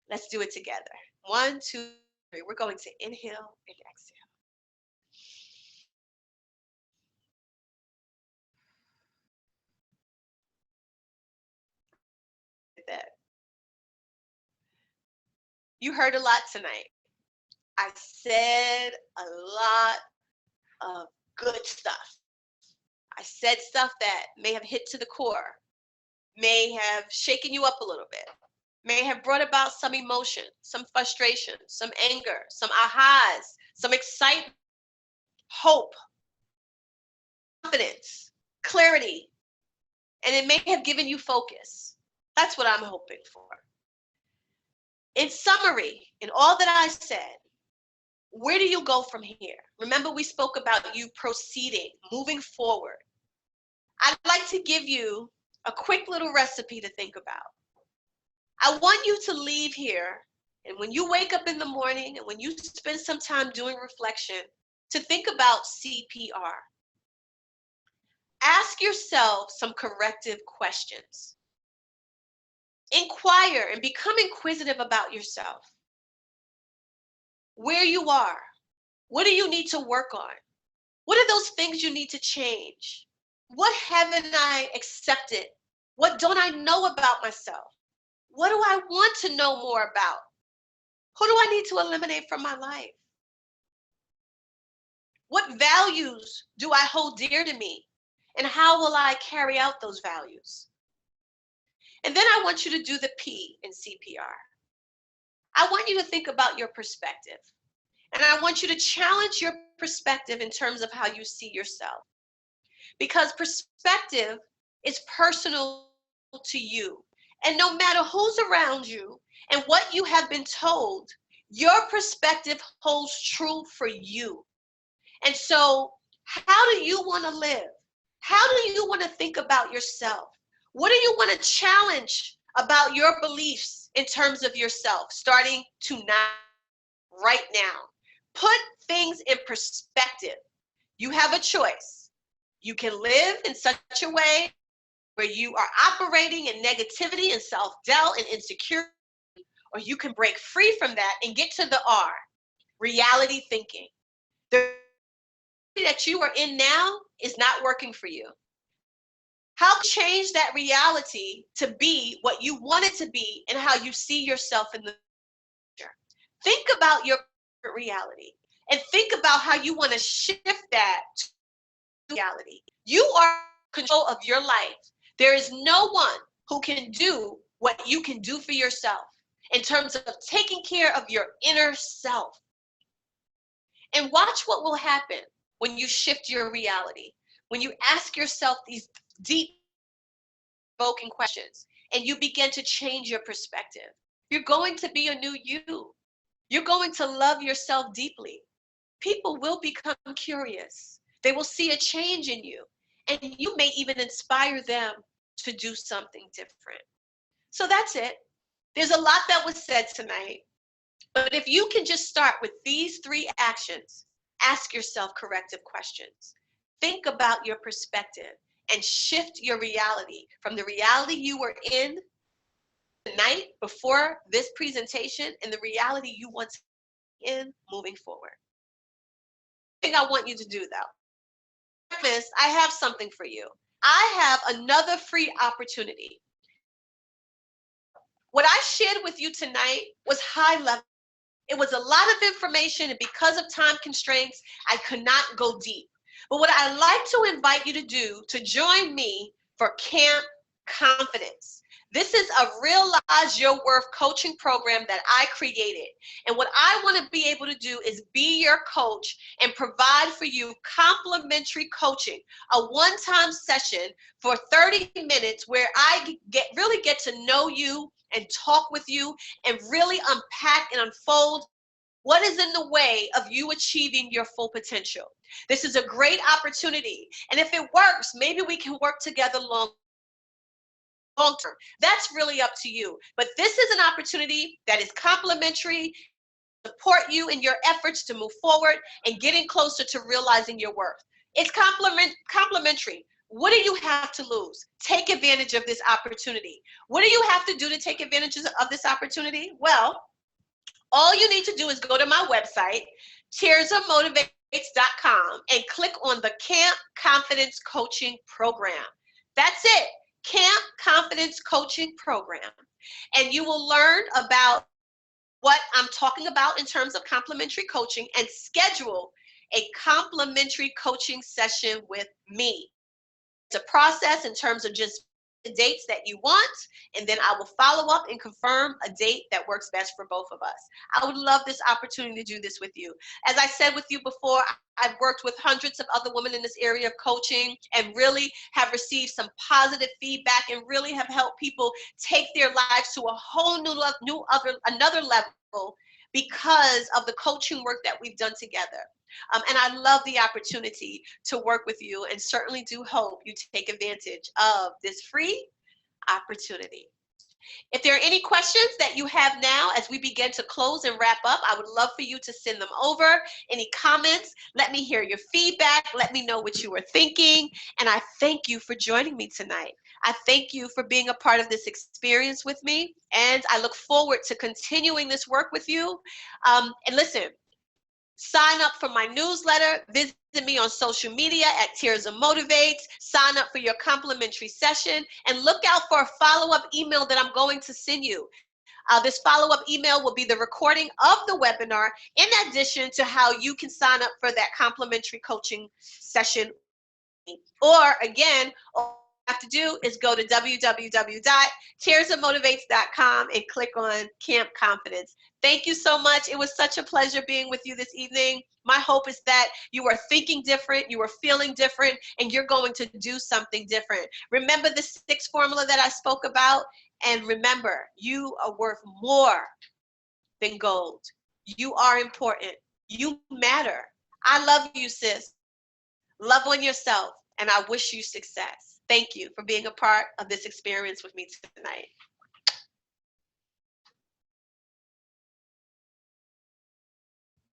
Let's do it together. 1, 2, 3. We're going to inhale and exhale. That. You heard a lot tonight. I said a lot of good stuff. I said stuff that may have hit to the core, may have shaken you up a little bit, may have brought about some emotion, some frustration, some anger, some ahas, some excitement, hope, confidence, clarity, and it may have given you focus. That's what I'm hoping for. In summary, in all that I said, where do you go from here? Remember, we spoke about you proceeding, moving forward. I'd like to give you a quick little recipe to think about. I want you to leave here, and when you wake up in the morning and when you spend some time doing reflection, to think about CPR. Ask yourself some corrective questions. Inquire and become inquisitive about yourself. Where you are, what do you need to work on? What are those things you need to change? What haven't I accepted? What don't I know about myself? What do I want to know more about? Who do I need to eliminate from my life? What values do I hold dear to me? And how will I carry out those values? And then I want you to do the P in CPR. I want you to think about your perspective. And I want you to challenge your perspective in terms of how you see yourself. Because perspective is personal to you. And no matter who's around you and what you have been told, your perspective holds true for you. And so, how do you want to live? How do you want to think about yourself? What do you want to challenge about your beliefs in terms of yourself, starting tonight, right now? Put things in perspective. You have a choice. You can live in such a way where you are operating in negativity and self-doubt and insecurity, or you can break free from that and get to the R, reality thinking. The that you are in now is not working for you. How can you change that reality to be what you want it to be and how you see yourself in the future? Think about your reality and think about how you want to shift that to reality. You are in control of your life. There is no one who can do what you can do for yourself in terms of taking care of your inner self. And watch what will happen when you shift your reality, when you ask yourself these deep, provoking questions, and you begin to change your perspective. You're going to be a new you. You're going to love yourself deeply. People will become curious. They will see a change in you, and you may even inspire them to do something different. So that's it. There's a lot that was said tonight, but if you can just start with these 3 actions, ask yourself corrective questions. Think about your perspective and shift your reality from the reality you were in the night before this presentation and the reality you want to be in moving forward. I think I want you to do though. I have something for you. I have another free opportunity. What I shared with you tonight was high level. It was a lot of information, and because of time constraints, I could not go deep. But what I'd like to invite you to do, to join me for Camp Confidence. This is a Realize Your Worth coaching program that I created. And what I want to be able to do is be your coach and provide for you complimentary coaching, a one-time session for 30 minutes where I really get to know you and talk with you and really unpack and unfold what is in the way of you achieving your full potential. This is a great opportunity. And if it works, maybe we can work together long term. That's really up to you. But this is an opportunity that is complimentary, support you in your efforts to move forward and getting closer to realizing your worth. It's complimentary. What do you have to lose? Take advantage of this opportunity. What do you have to do to take advantage of this opportunity? Well, all you need to do is go to my website, TirzaMotivates.com, and click on the Camp Confidence Coaching Program. That's it, Camp Confidence Coaching Program. And you will learn about what I'm talking about in terms of complimentary coaching and schedule a complimentary coaching session with me. It's a process in terms of just the dates that you want, and then I will follow up and confirm a date that works best for both of us. I would love this opportunity to do this with you. As I said with you before, I've worked with hundreds of other women in this area of coaching and really have received some positive feedback and really have helped people take their lives to a whole another level because of the coaching work that we've done together. And I love the opportunity to work with you and certainly do hope you take advantage of this free opportunity. If there are any questions that you have now as we begin to close and wrap up, I would love for you to send them over. Any comments, let me hear your feedback. Let me know what you were thinking. And I thank you for joining me tonight. I thank you for being a part of this experience with me. And I look forward to continuing this work with you. And listen, sign up for my newsletter. Visit me on social media at Tirza Motivates. Sign up for your complimentary session and look out for a follow-up email that I'm going to send you. This follow-up email will be the recording of the webinar in addition to how you can sign up for that complimentary coaching session. Or again, all you have to do is go to www.tirzamotivates.com and click on Camp Confidence. Thank you so much. It was such a pleasure being with you this evening. My hope is that you are thinking different, you are feeling different, and you're going to do something different. Remember the 6 formula that I spoke about, and remember, you are worth more than gold. You are important. You matter. I love you, sis. Love on yourself, and I wish you success. Thank you for being a part of this experience with me tonight.